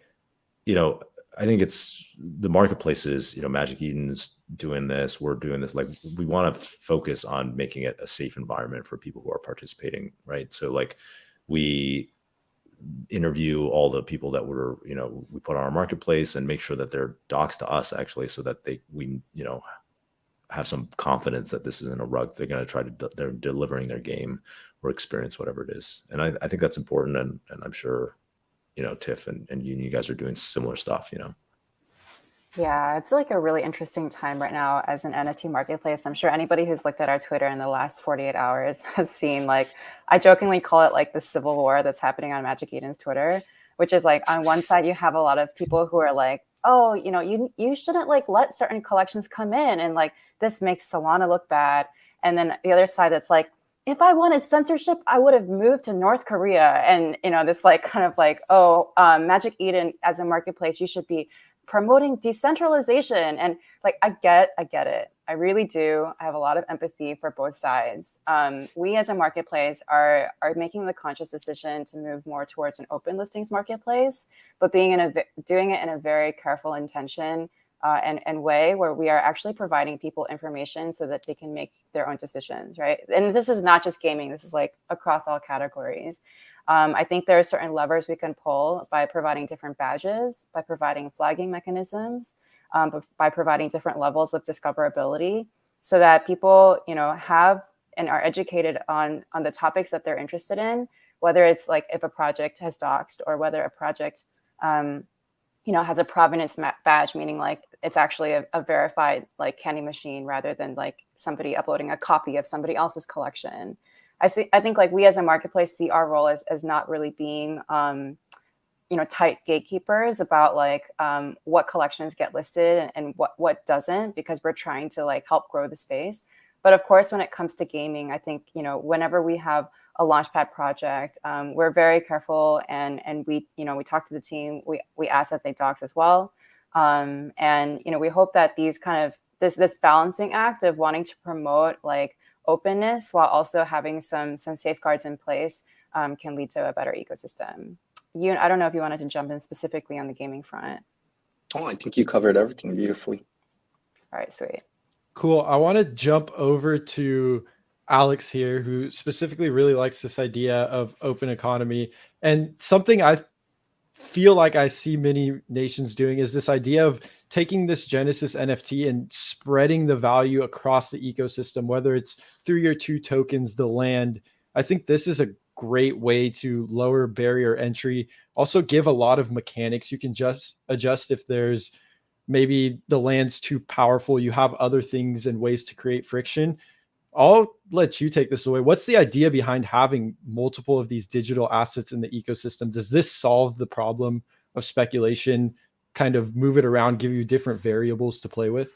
[SPEAKER 6] I think it's the marketplaces, Magic Eden's doing this, we're doing this. Like, we want to focus on making it a safe environment for people who are participating, right? So like we interview all the people that we put on our marketplace and make sure that they're docs to us actually, so that we have some confidence that this isn't a rug. They're going to try to, they're delivering their game or experience, whatever it is. And I think that's important. And I'm sure, Tiff and you guys are doing similar stuff,
[SPEAKER 5] Yeah, it's like a really interesting time right now as an NFT marketplace. I'm sure anybody who's looked at our Twitter in the last 48 hours has seen, like, I jokingly call it like the civil war that's happening on Magic Eden's Twitter, which is like, on one side, you have a lot of people who are like, oh, you shouldn't like let certain collections come in, and like this makes Solana look bad. And then the other side that's like, if I wanted censorship, I would have moved to North Korea. And, this like kind of like, oh, Magic Eden as a marketplace, you should be promoting decentralization. And like, I get it. I really do. I have a lot of empathy for both sides. We as a marketplace are making the conscious decision to move more towards an open listings marketplace, but doing it in a very careful intention and way where we are actually providing people information so that they can make their own decisions, right? And this is not just gaming. This is like across all categories. I think there are certain levers we can pull by providing different badges, by providing flagging mechanisms, by providing different levels of discoverability, so that people, have and are educated on the topics that they're interested in, whether it's like if a project has doxed or whether a project, has a provenance badge, meaning like it's actually a verified like candy machine rather than like somebody uploading a copy of somebody else's collection. I think like we as a marketplace see our role as not really being, tight gatekeepers about like what collections get listed and what doesn't, because we're trying to like help grow the space. But of course, when it comes to gaming, I think, whenever we have a launchpad project, we're very careful and we talk to the team, we ask that they docs as well. And, we hope that these kind of this balancing act of wanting to promote like openness while also having some safeguards in place can lead to a better ecosystem. I don't know if you wanted to jump in specifically on the gaming front.
[SPEAKER 7] Oh, I think you covered everything beautifully.
[SPEAKER 5] All right, sweet.
[SPEAKER 1] Cool. I want to jump over to Alex here, who specifically really likes this idea of open economy. And something I feel like I see many nations doing is this idea of taking this Genesis NFT and spreading the value across the ecosystem, whether it's through your 2 tokens, the land. I think this is a great way to lower barrier entry, also give a lot of mechanics. You can just adjust if there's maybe the land's too powerful, you have other things and ways to create friction. I'll let you take this away. What's the idea behind having multiple of these digital assets in the ecosystem? Does this solve the problem of speculation, kind of move it around, give you different variables to play with?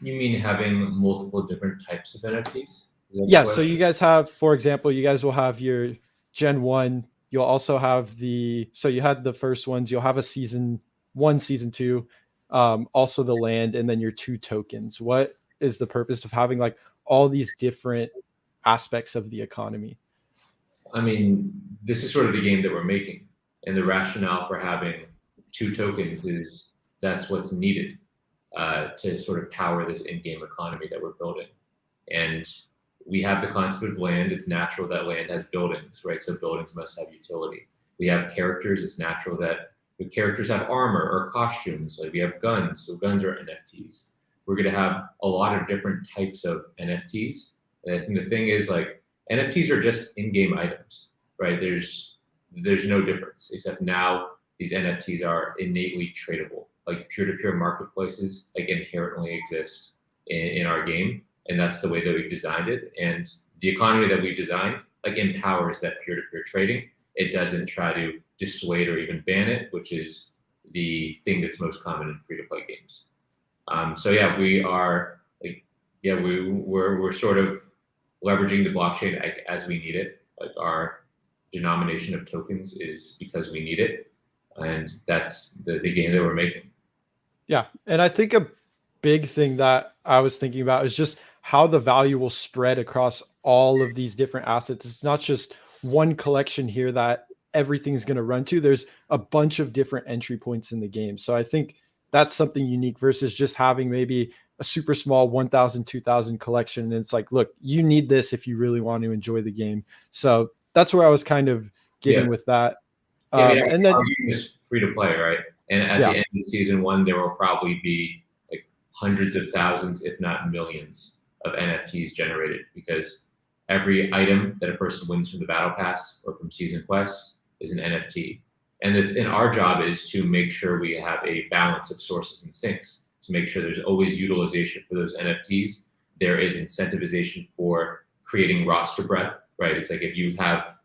[SPEAKER 3] You mean having multiple different types of NFTs?
[SPEAKER 1] Yeah, so you guys have, for example, you guys will have your Gen 1. You'll also have so you had the first ones. You'll have a Season 1, Season 2, also the land, and then your 2 tokens. What is the purpose of having like all these different aspects of the economy?
[SPEAKER 3] I mean, this is sort of the game that we're making. And the rationale for having 2 tokens is that's what's needed to sort of power this in-game economy that we're building. And we have the concept of land. It's natural that land has buildings, right? So buildings must have utility. We have characters. It's natural that the characters have armor or costumes. Like we have guns, so guns are NFTs. We're going to have a lot of different types of NFTs. And I think the thing is, like, NFTs are just in-game items, right? There's no difference, except now these NFTs are innately tradable. Like peer-to-peer marketplaces like inherently exist in our game. And that's the way that we've designed it. And the economy that we've designed like empowers that peer-to-peer trading. It doesn't try to dissuade or even ban it, which is the thing that's most common in free-to-play games. So yeah, we're sort of leveraging the blockchain as we need it. Like our denomination of tokens is because we need it, and that's the game that we're making.
[SPEAKER 1] Yeah, and I think a big thing that I was thinking about is just how the value will spread across all of these different assets. It's not just one collection here that everything's going to run to. There's a bunch of different entry points in the game. So I think that's something unique versus just having maybe a super small 1,000, 2,000 collection. And it's like, look, you need this if you really want to enjoy the game. So that's where I was kind of getting with that.
[SPEAKER 3] Yeah, I mean,
[SPEAKER 1] and then
[SPEAKER 3] it's free to play, right? And at the end of Season 1, there will probably be like hundreds of thousands, if not millions, of NFTs generated, because every item that a person wins from the battle pass or from season quests is an NFT. And our job is to make sure we have a balance of sources and sinks, to make sure there's always utilization for those NFTs. There is incentivization for creating roster breadth, right? It's like if you have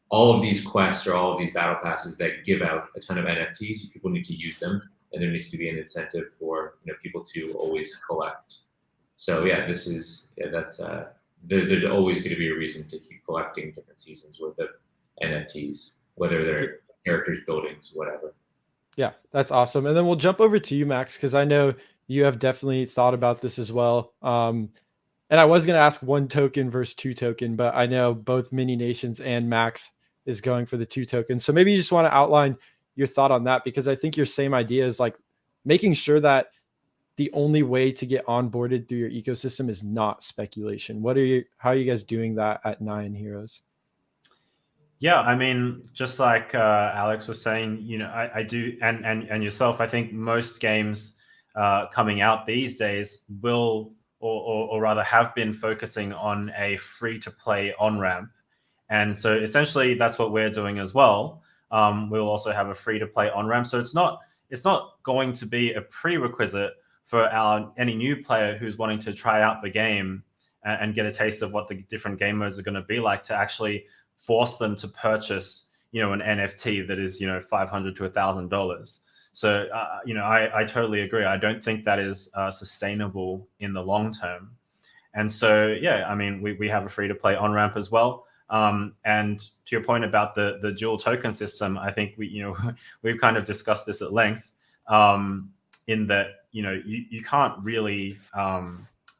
[SPEAKER 3] all of these quests or all of these battle passes that give out a ton of NFTs, people need to use them, and there needs to be an incentive for people to always collect. So yeah, there's always going to be a reason to keep collecting different seasons worth of NFTs, whether they're characters, buildings, whatever.
[SPEAKER 1] Yeah, that's awesome. And then we'll jump over to you, Max, because I know you have definitely thought about this as well. And I was going to ask 1 token versus 2 token, but I know both Mini Nations and Max is going for the 2 tokens. So maybe you just want to outline your thought on that, because I think your same idea is like making sure that the only way to get onboarded through your ecosystem is not speculation. How are you guys doing that at Nyan Heros?
[SPEAKER 2] Yeah, I mean, just like Alex was saying, I do, and yourself, I think most games coming out these days will, or rather have been focusing on a free-to-play on-ramp. And so essentially that's what we're doing as well. We'll also have a free-to-play on-ramp. So it's not going to be a prerequisite for any new player who's wanting to try out the game and get a taste of what the different game modes are going to be like to actually force them to purchase, an NFT that is, $500 to $1,000. So, I totally agree. I don't think that is sustainable in the long term. And so, yeah, I mean, we have a free-to-play on-ramp as well. And to your point about the dual token system, I think we've kind of discussed this at length, in that, you can't really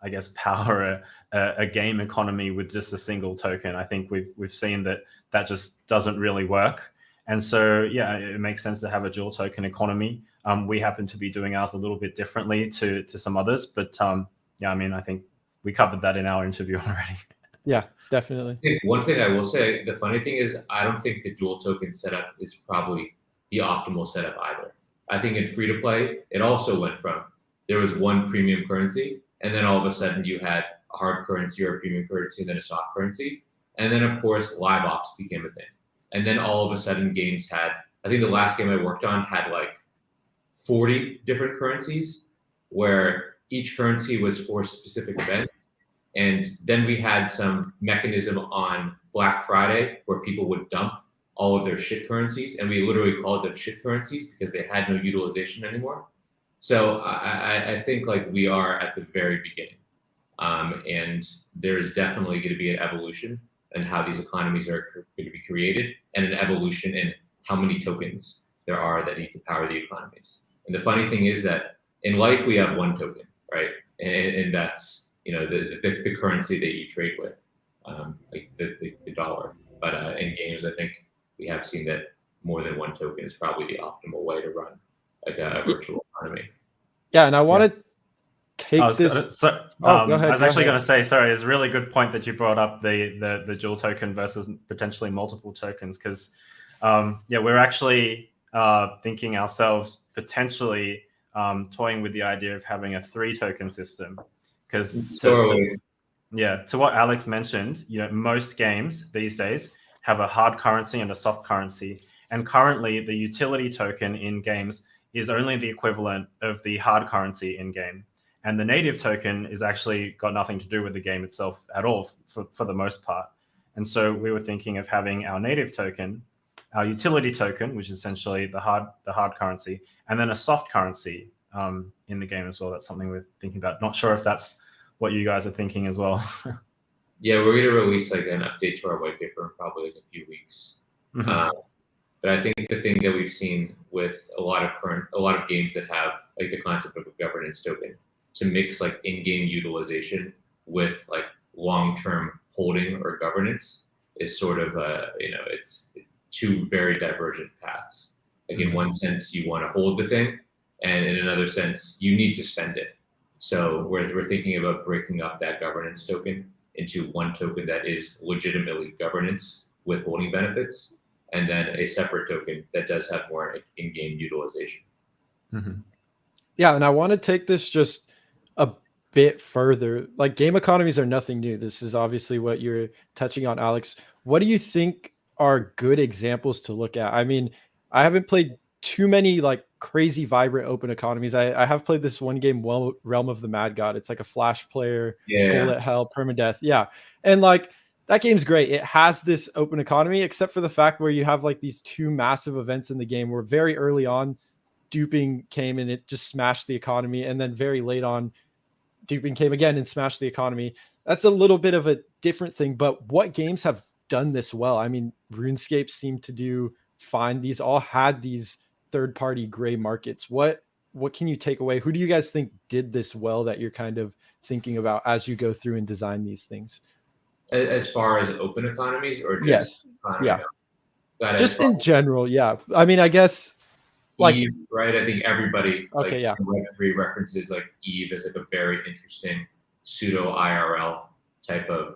[SPEAKER 2] I guess, power a game economy with just a single token. I think we've seen that just doesn't really work. And so, yeah, it makes sense to have a dual token economy. We happen to be doing ours a little bit differently to some others, but yeah, I mean, I think we covered that in our interview already.
[SPEAKER 1] Yeah, definitely.
[SPEAKER 3] One thing I will say, the funny thing is, I don't think the dual token setup is probably the optimal setup either. I think in free to play, it also went from there was one premium currency, and then all of a sudden you had a hard currency or a premium currency, and then a soft currency. And then, of course, live ops became a thing. And then all of a sudden games had, I think the last game I worked on had like 40 different currencies, where each currency was for specific events. And then we had some mechanism on Black Friday where people would dump all of their shit currencies, and we literally called them shit currencies because they had no utilization anymore. So I think like we are at the very beginning, and there's definitely going to be an evolution in how these economies are going to be created, and an evolution in how many tokens there are that need to power the economies. And the funny thing is that in life we have one token, right? And that's the currency that you trade with, like the dollar. But in games, I think we have seen that more than one token is probably the optimal way to run like a virtual economy.
[SPEAKER 1] Yeah, and I want to take
[SPEAKER 2] go ahead. I was actually going to say, sorry, it's a really good point that you brought up the dual token versus potentially multiple tokens, because yeah, we're actually thinking ourselves potentially toying with the idea of having a 3 token system. Because to what Alex mentioned, most games these days have a hard currency and a soft currency. And currently, the utility token in games is only the equivalent of the hard currency in game. And the native token is actually got nothing to do with the game itself at all, for the most part. And so we were thinking of having our native token, our utility token, which is essentially the hard currency, and then a soft currency in the game as well. That's something we're thinking about. Not sure if that's what you guys are thinking as well.
[SPEAKER 3] Yeah, we're going to release like an update to our white paper in probably like a few weeks.
[SPEAKER 2] Mm-hmm.
[SPEAKER 3] But I think the thing that we've seen with a lot of games that have like the concept of a governance token, to mix like in-game utilization with like long-term holding or governance is sort of it's 2 very divergent paths. Like in one sense, you want to hold the thing, and in another sense, you need to spend it. So we're thinking about breaking up that governance token into one token that is legitimately governance with holding benefits, and then a separate token that does have more in-game utilization.
[SPEAKER 2] Mm-hmm.
[SPEAKER 1] Yeah, and I want to take this just a bit further. Like, game economies are nothing new. This is obviously what you're touching on, Alex. What do you think are good examples to look at? I mean, I haven't played too many like crazy vibrant open economies. I have played this one game, Realm of the Mad God. It's like a flash player, bullet hell, permadeath. Yeah. And like that game's great. It has this open economy, except for the fact where you have like these 2 massive events in the game where very early on duping came and it just smashed the economy. And then very late on duping came again and smashed the economy. That's a little bit of a different thing, but what games have done this well? I mean, RuneScape seemed to do fine. These all had these third-party gray markets. What can you take away? Who do you guys think did this well that you're kind of thinking about as you go through and design these things?
[SPEAKER 3] As far as open economies, or just
[SPEAKER 1] just in general? Yeah, I mean, I guess like
[SPEAKER 3] Eve, right? I think everybody
[SPEAKER 1] okay,
[SPEAKER 3] like Web3 references like Eve as like a very interesting pseudo IRL type of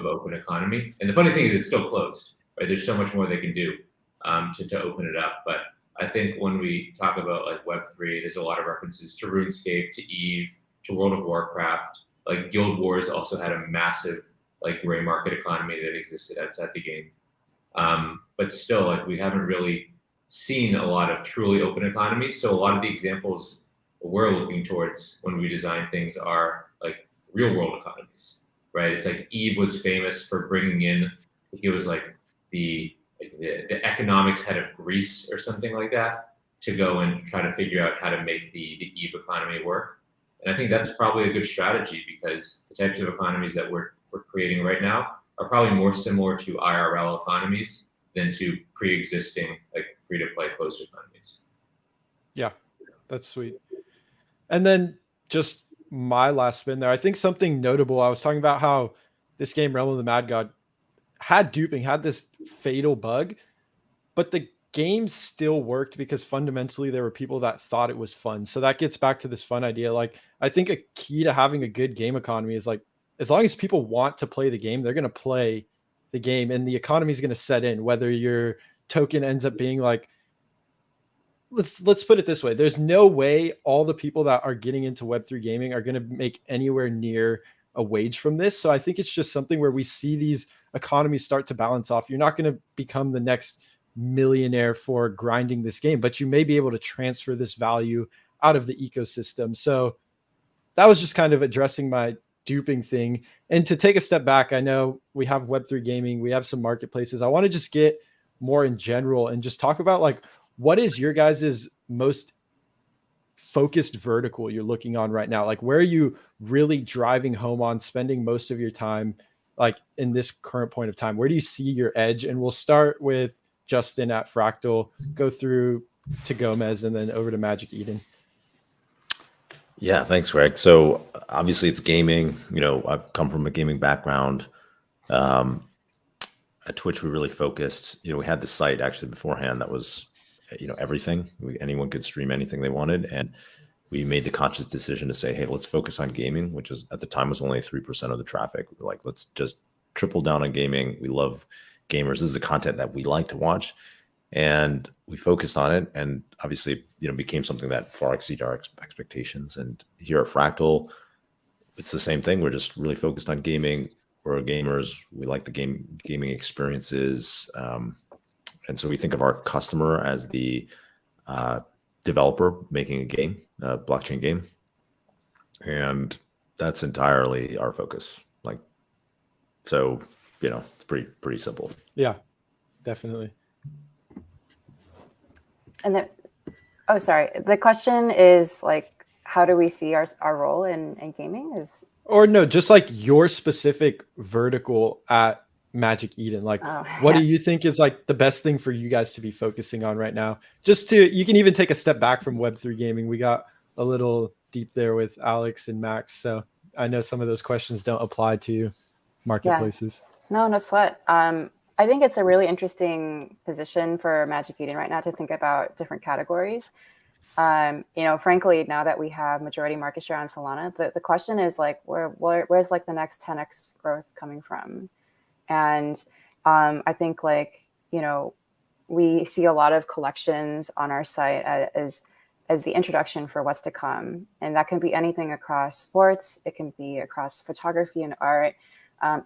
[SPEAKER 3] open economy. And the funny thing is, it's still closed. Right? There's so much more they can do to open it up. But I think when we talk about like Web3, there's a lot of references to RuneScape, to Eve, to World of Warcraft. Like Guild Wars also had a massive like gray market economy that existed outside the game. But still, like we haven't really seen a lot of truly open economies. So a lot of the examples we're looking towards when we design things are like real world economies, right? It's like Eve was famous for bringing in, I think it was like the economics head of Greece or something like that to go and try to figure out how to make the Eve economy work. And I think that's probably a good strategy, because the types of economies that we're creating right now are probably more similar to IRL economies than to pre-existing like free-to-play closed economies.
[SPEAKER 1] Yeah, that's sweet. And then just my last spin there. I think something notable, I was talking about how this game, Realm of the Mad God, had duping, had this fatal bug, but the game still worked because fundamentally there were people that thought it was fun. So that gets back to this fun idea. Like, I think a key to having a good game economy is like, as long as people want to play the game, they're going to play the game, and the economy is going to set in, whether your token ends up being like, let's put it this way. There's no way all the people that are getting into Web3 gaming are going to make anywhere near a wage from this. So I think it's just something where we see these economies start to balance off. You're not going to become the next millionaire for grinding this game, but you may be able to transfer this value out of the ecosystem. So that was just kind of addressing my duping thing. And to take a step back, I know we have Web3 gaming, we have some marketplaces. I want to just get more in general and just talk about like, what is your guys' most focused vertical you're looking on right now? Like, where are you really driving home on, spending most of your time, like in this current point of time? Where do you see your edge? And we'll start with Justin at Fractal, go through to Gomez, and then over to Magic Eden.
[SPEAKER 6] Yeah, thanks, Greg. So obviously it's gaming. You know, I've come from a gaming background. At Twitch, we really focused. You know, we had the site actually beforehand that was, you know, everything. Anyone could stream anything they wanted, and we made the conscious decision to say, hey, let's focus on gaming, which is at the time was only 3% of the traffic. We're like, let's just triple down on gaming. We love gamers. This is the content that we like to watch, and we focused on it. And obviously, you know, became something that far exceeded our expectations. And here at Fractal, it's the same thing. We're just really focused on gaming. We're gamers. We like the gaming experiences. And so we think of our customer as the developer making a game, a blockchain game. And that's entirely our focus. Like, so, you know, it's pretty simple.
[SPEAKER 1] Yeah, definitely.
[SPEAKER 5] And then, oh, sorry. The question is like, how do we see our role in gaming? Is
[SPEAKER 1] Or no, just like your specific vertical at Magic Eden. Like, what do you think is like the best thing for you guys to be focusing on right now? Just to, you can even take a step back from Web3 gaming. We got a little deep there with Alex and Max. So I know some of those questions don't apply to marketplaces.
[SPEAKER 5] Yeah. No sweat. I think it's a really interesting position for Magic Eden right now to think about different categories. You know, frankly, now that we have majority market share on Solana, the question is like, where's like the next 10x growth coming from? And I think like, you know, we see a lot of collections on our site as the introduction for what's to come. And that can be anything across sports. It can be across photography and art.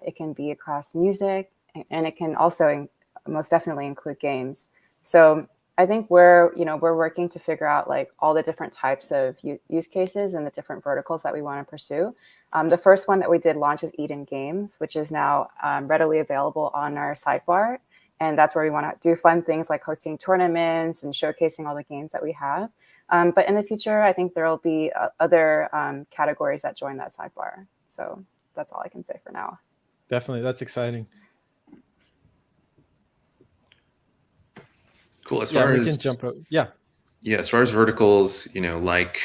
[SPEAKER 5] It can be across music, and it can also most definitely include games. So I think we're working to figure out like all the different types of use cases and the different verticals that we want to pursue. The first one that we did launch is Eden Games, which is now readily available on our sidebar. And that's where we want to do fun things like hosting tournaments and showcasing all the games that we have. But in the future, I think there will be other categories that join that sidebar. So that's all I can say for now.
[SPEAKER 1] Definitely. That's exciting.
[SPEAKER 4] Cool. As far as as far as verticals, you know, like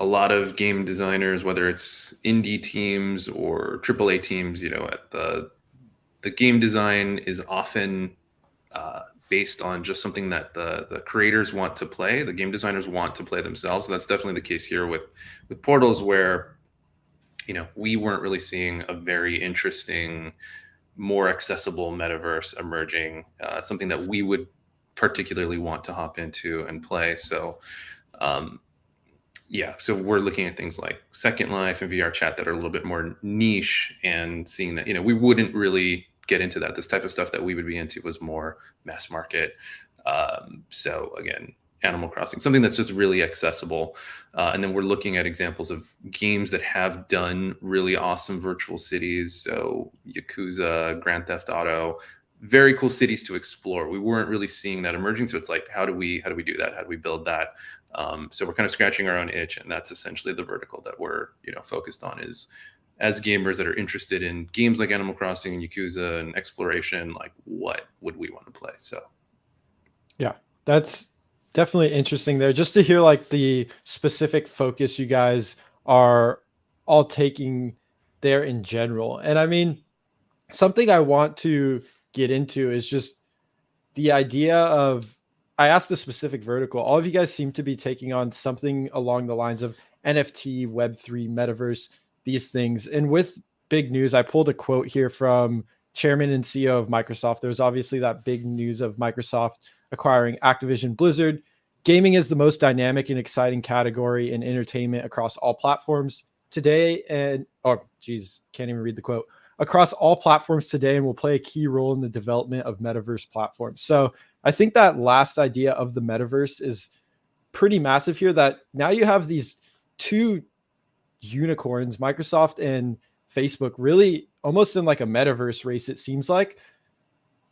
[SPEAKER 4] a lot of game designers, whether it's indie teams or AAA teams, you know, at the game design is often based on just something that the creators want to play. The game designers want to play themselves. So that's definitely the case here with Portals, where, you know, we weren't really seeing a very interesting, more accessible metaverse emerging, something that we would particularly want to hop into and play. So so we're looking at things like Second Life and VR chat that are a little bit more niche, and seeing that, you know, we wouldn't really get into that. This type of stuff that we would be into was more mass market. So again, Animal Crossing, something that's just really accessible. And then we're looking at examples of games that have done really awesome virtual cities. So Yakuza, Grand Theft Auto, very cool cities to explore. We weren't really seeing that emerging. So it's like, how do we do that? How do we build that? So we're kind of scratching our own itch, and that's essentially the vertical that we're, you know, focused on, is as gamers that are interested in games like Animal Crossing and Yakuza and exploration, like what would we want to play? So
[SPEAKER 1] yeah, that's definitely interesting there, just to hear like the specific focus you guys are all taking there in general. And I mean, something I want to get into is just the idea of, I asked the specific vertical. All of you guys seem to be taking on something along the lines of NFT, Web3, metaverse, these things. And with big news, I pulled a quote here from Chairman and CEO of Microsoft. There's obviously that big news of Microsoft acquiring Activision Blizzard. Gaming is the most dynamic and exciting category in entertainment across all platforms today. And, oh, geez, can't even read the quote. Across all platforms today, and will play a key role in the development of metaverse platforms. So I think that last idea of the metaverse is pretty massive here, that now you have these two unicorns, Microsoft and Facebook, really almost in like a metaverse race, it seems like.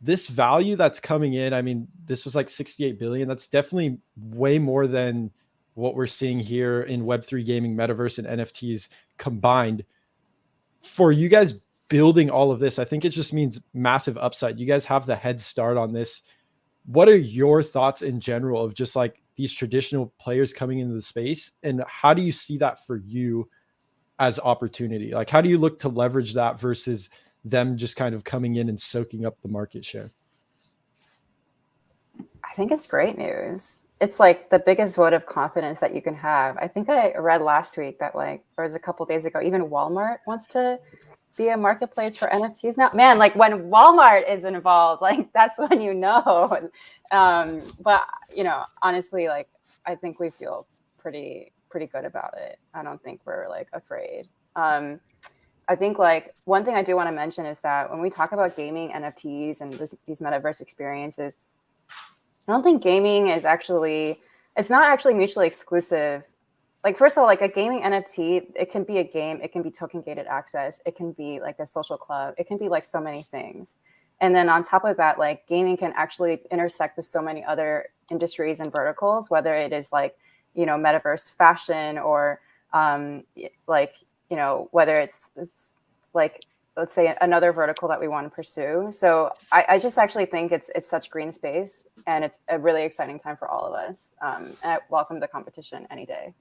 [SPEAKER 1] This value that's coming in, I mean, this was like 68 billion. That's definitely way more than what we're seeing here in Web3 gaming, metaverse, and NFTs combined. For you guys building all of this, I think it just means massive upside. You guys have the head start on this. What are your thoughts in general of just like these traditional players coming into the space, and how do you see that for you as opportunity? Like, how do you look to leverage that versus them just kind of coming in and soaking up the market share?
[SPEAKER 5] I think it's great news. It's like the biggest vote of confidence that you can have. I think I read last week that, like, or it was a couple days ago, even Walmart wants to be a marketplace for NFTs now. Man, like when Walmart is involved, like that's when you know. But you know, honestly, like I think we feel pretty good about it. I don't think we're like afraid. I think like one thing I do want to mention is that when we talk about gaming, NFTs, and these metaverse experiences, I don't think gaming is actually, it's not actually mutually exclusive. Like, first of all, like a gaming NFT, it can be a game, it can be token gated access, it can be like a social club, it can be like so many things. And then on top of that, like gaming can actually intersect with so many other industries and verticals, whether it is like, you know, metaverse fashion, or like, you know, whether it's like, let's say another vertical that we want to pursue. So I just actually think it's such green space, and it's a really exciting time for all of us. And I welcome the competition any day.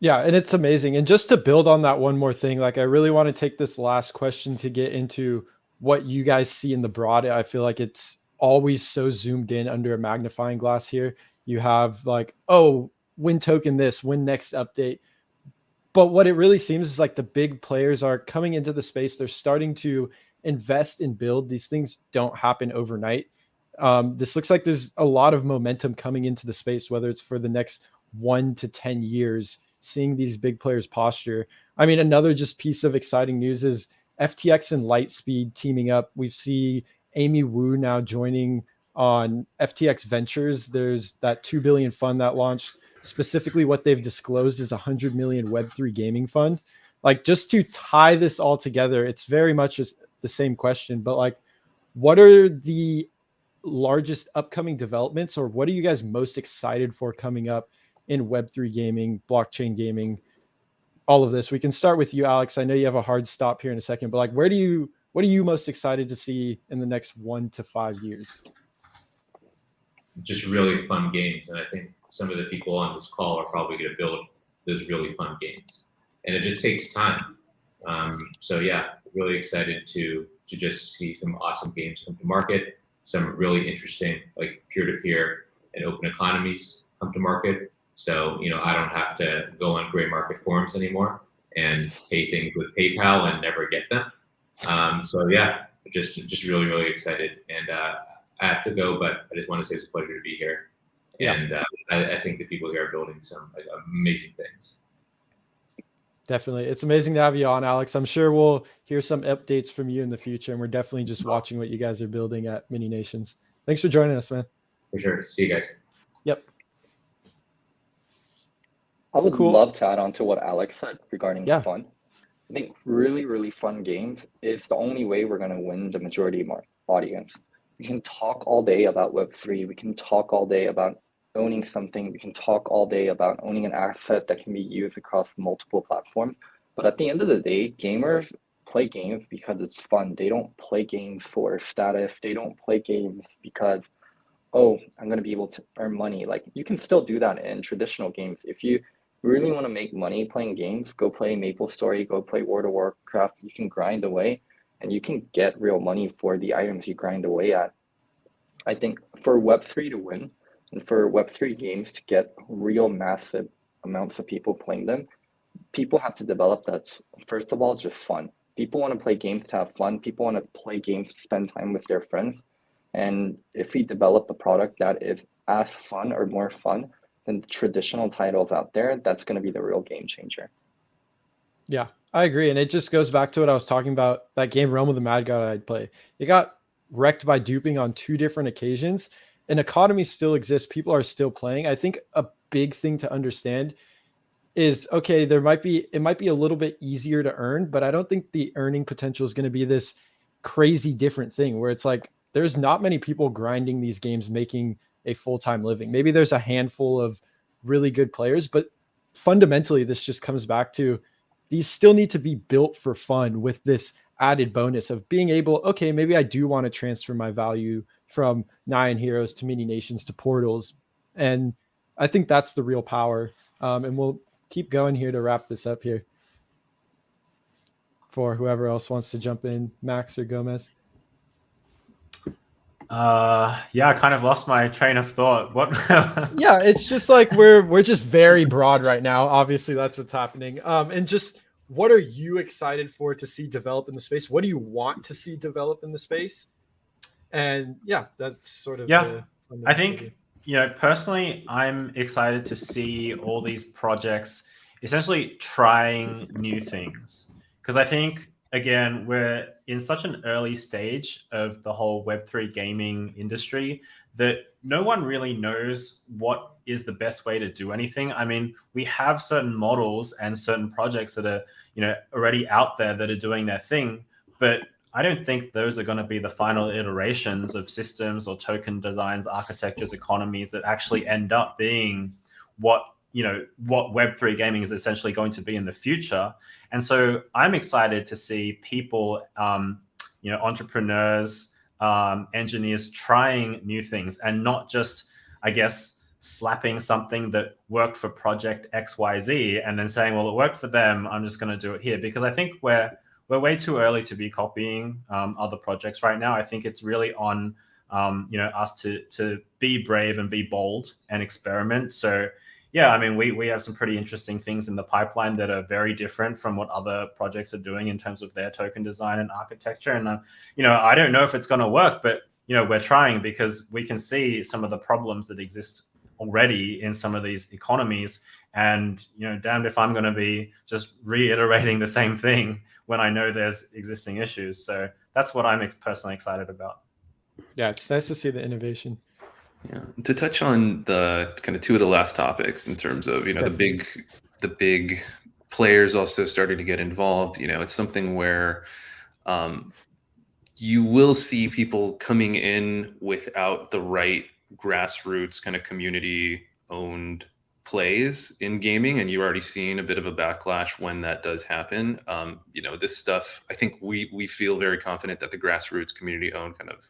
[SPEAKER 1] Yeah, and it's amazing. And just to build on that one more thing, like I really want to take this last question to get into what you guys see in the broad. I feel like it's always so zoomed in under a magnifying glass here. You have like, oh, when token this, when next update. But what it really seems is like the big players are coming into the space. They're starting to invest and build. These things don't happen overnight. This looks like there's a lot of momentum coming into the space, whether it's for the next 1 to 10 years, seeing these big players posture. I mean, another just piece of exciting news is FTX and Lightspeed teaming up. We see Amy Wu now joining on FTX Ventures. There's that 2 billion fund that launched. Specifically, what they've disclosed is 100 million Web3 gaming fund. Like, just to tie this all together, it's very much just the same question, but like, what are the largest upcoming developments, or what are you guys most excited for coming up in Web3 gaming, blockchain gaming, all of this? We can start with you, Alex. I know you have a hard stop here in a second, but like, what are you most excited to see in the next 1 to 5 years?
[SPEAKER 3] Just really fun games, and I think some of the people on this call are probably going to build those really fun games, and it just takes time. So yeah, really excited to just see some awesome games come to market, some really interesting like peer-to-peer and open economies come to market. So, you know, I don't have to go on gray market forums anymore and pay things with PayPal and never get them. So yeah, just really excited. And I have to go, but I just want to say it's a pleasure to be here.
[SPEAKER 1] Yeah.
[SPEAKER 3] And I think the people here are building some like amazing things.
[SPEAKER 1] Definitely. It's amazing to have you on, Alex. I'm sure we'll hear some updates from you in the future, and we're definitely just watching what you guys are building at Mini Nations. Thanks for joining us, man.
[SPEAKER 3] For sure. See you guys.
[SPEAKER 1] Yep.
[SPEAKER 7] I would
[SPEAKER 1] Cool.
[SPEAKER 7] love to add on to what Alex said regarding fun. I think really fun games is the only way we're going to win the majority of our audience. We can talk all day about Web3. We can talk all day about owning something. We can talk all day about owning an asset that can be used across multiple platforms. But at the end of the day, gamers play games because it's fun. They don't play games for status. They don't play games because, oh, I'm going to be able to earn money. Like, you can still do that in traditional games. If you really want to make money playing games, go play MapleStory, go play World of Warcraft. You can grind away and you can get real money for the items you grind away at. I think for Web3 to win and for Web3 games to get real massive amounts of people playing them, people have to develop that's, first of all, just fun. People want to play games to have fun. People want to play games to spend time with their friends. And if we develop a product that is as fun or more fun than the traditional titles out there, that's going to be the real game changer.
[SPEAKER 1] Yeah, I agree. And it just goes back to what I was talking about, that game Realm of the Mad God I'd play. It got wrecked by duping on 2 different occasions, and economies still exist. People are still playing. I think a big thing to understand is, okay, it might be a little bit easier to earn, but I don't think the earning potential is going to be this crazy different thing where it's like there's not many people grinding these games making a full-time living. Maybe there's a handful of really good players, but fundamentally this just comes back to these still need to be built for fun with this added bonus of being able, okay, maybe I do want to transfer my value from Nyan Heroes to Mini Nations to Portals. And I think that's the real power. And we'll keep going here to wrap this up here for whoever else wants to jump in, Max or Gomez.
[SPEAKER 2] Yeah, I kind of lost my train of thought. What?
[SPEAKER 1] Yeah, it's just like we're just very broad right now. Obviously, that's what's happening. And just what are you excited for to see develop in the space? What do you want to see develop in the space? And yeah, that's sort of
[SPEAKER 2] I think, personally, I'm excited to see all these projects essentially trying new things, because I think, again, we're in such an early stage of the whole Web3 gaming industry that no one really knows what is the best way to do anything. I mean, we have certain models and certain projects that are, already out there that are doing their thing, but I don't think those are going to be the final iterations of systems or token designs, architectures, economies that actually end up being what Web3 gaming is essentially going to be in the future. And so I'm excited to see people, entrepreneurs, engineers trying new things and not just, I guess, slapping something that worked for project XYZ and then saying, well, it worked for them, I'm just going to do it here. Because I think we're way too early to be copying other projects right now. I think it's really on us to be brave and be bold and experiment. So yeah, I mean, we have some pretty interesting things in the pipeline that are very different from what other projects are doing in terms of their token design and architecture. And I don't know if it's going to work, but we're trying because we can see some of the problems that exist already in some of these economies. And damned if I'm going to be just reiterating the same thing when I know there's existing issues. So that's what I'm personally excited about.
[SPEAKER 1] Yeah, it's nice to see the innovation.
[SPEAKER 4] Yeah, to touch on the kind of 2 of the last topics in terms of the big players also starting to get involved. It's something where you will see people coming in without the right grassroots kind of community owned plays in gaming, and you're already seeing a bit of a backlash when that does happen. This stuff, I think we feel very confident that the grassroots community owned kind of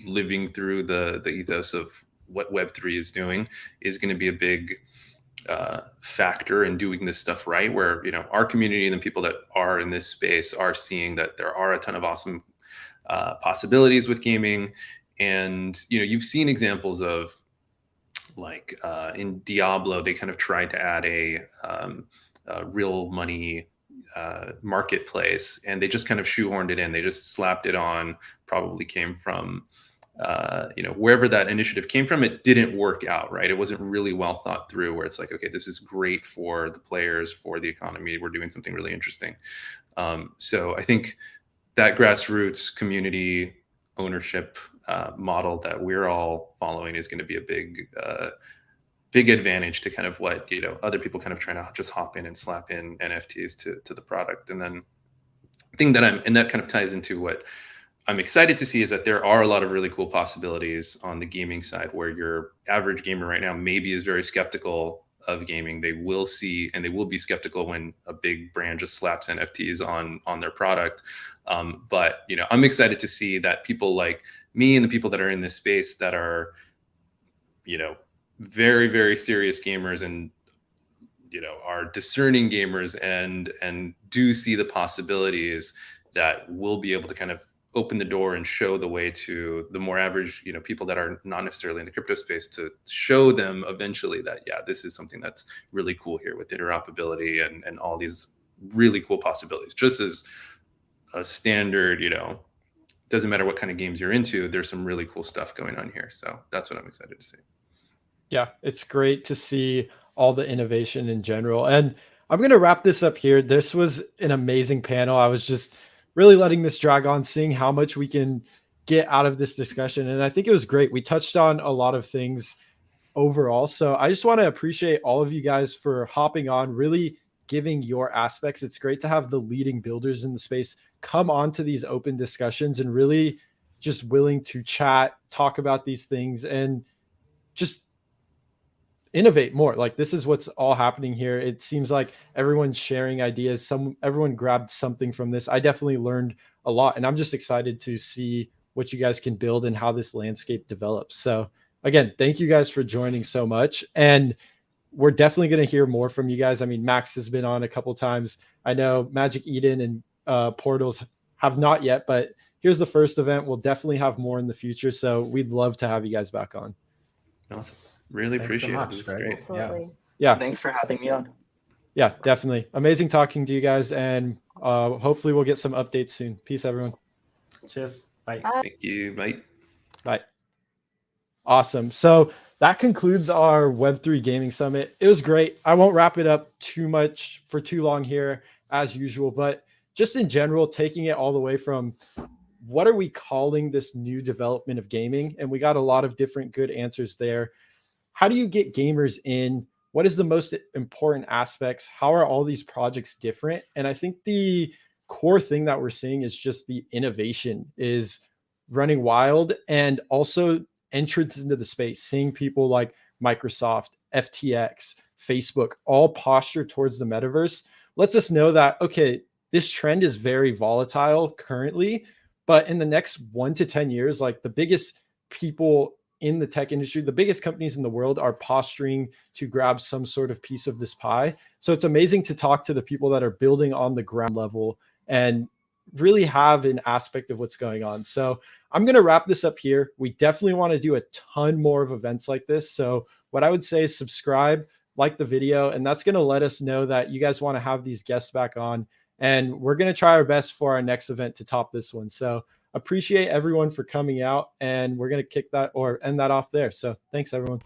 [SPEAKER 4] living through the ethos of what Web3 is doing is going to be a big factor in doing this stuff right, where our community and the people that are in this space are seeing that there are a ton of awesome possibilities with gaming. And you've seen examples of, like in Diablo, they kind of tried to add a real money marketplace, and they just kind of shoehorned it in. They just slapped it on, probably came from wherever that initiative came from. It didn't work out, right? It wasn't really well thought through, where it's like, okay, this is great for the players, for the economy, we're doing something really interesting. So I think that grassroots community ownership model that we're all following is going to be a big advantage to kind of what other people kind of trying to just hop in and slap in NFTs to the product. And then the thing that kind of ties into what I'm excited to see is that there are a lot of really cool possibilities on the gaming side, where your average gamer right now maybe is very skeptical of gaming. They will see and they will be skeptical when a big brand just slaps NFTs on their product. But I'm excited to see that people like me and the people that are in this space that are very, very serious gamers and are discerning gamers and do see the possibilities, that we'll be able to kind of open the door and show the way to the more average, people that are not necessarily in the crypto space, to show them eventually that, yeah, this is something that's really cool here with interoperability and all these really cool possibilities. Just as a standard, doesn't matter what kind of games you're into, there's some really cool stuff going on here. So that's what I'm excited to see.
[SPEAKER 1] Yeah, it's great to see all the innovation in general. And I'm going to wrap this up here. This was an amazing panel. I was just really letting this drag on, seeing how much we can get out of this discussion. And I think it was great. We touched on a lot of things overall. So I just want to appreciate all of you guys for hopping on, really giving your aspects. It's great to have the leading builders in the space come on to these open discussions and really just willing to chat, talk about these things, and just innovate more. Like, this is what's all happening here. It seems like everyone's sharing ideas. Everyone grabbed something from this. I definitely learned a lot, and I'm just excited to see what you guys can build and how this landscape develops. So again, thank you guys for joining so much. And we're definitely going to hear more from you guys. I mean, Max has been on a couple times. I know Magic Eden and Portals have not yet, but here's the first event. We'll definitely have more in the future. So we'd love to have you guys back on.
[SPEAKER 4] Awesome. Really
[SPEAKER 2] Thanks
[SPEAKER 4] appreciate
[SPEAKER 2] so
[SPEAKER 4] it.
[SPEAKER 2] much,
[SPEAKER 4] This is
[SPEAKER 2] Greg.
[SPEAKER 4] great.
[SPEAKER 5] Absolutely.
[SPEAKER 1] Yeah.
[SPEAKER 7] Thanks for having me on.
[SPEAKER 1] Yeah, definitely. Amazing talking to you guys. And hopefully we'll get some updates soon. Peace, everyone.
[SPEAKER 2] Cheers. Bye.
[SPEAKER 4] Thank you. Bye.
[SPEAKER 1] Bye. Awesome. So that concludes our Web3 Gaming Summit. It was great. I won't wrap it up for too long here as usual, but just in general, taking it all the way from what are we calling this new development of gaming? And we got a lot of different good answers there. How do you get gamers in? What is the most important aspects? How are all these projects different? And I think the core thing that we're seeing is just the innovation is running wild, and also entrance into the space, seeing people like Microsoft, FTX, Facebook, all posture towards the metaverse lets us know that, okay, this trend is very volatile currently, but in the next 1 to 10 years, like, the biggest people in the tech industry, the biggest companies in the world are posturing to grab some sort of piece of this pie. So it's amazing to talk to the people that are building on the ground level and really have an aspect of what's going on. So I'm going to wrap this up here. We definitely want to do a ton more of events like this. So what I would say is subscribe, like the video, and that's going to let us know that you guys want to have these guests back on. And we're going to try our best for our next event to top this one. So appreciate everyone for coming out, and we're going to kick that or end that off there. So thanks, everyone.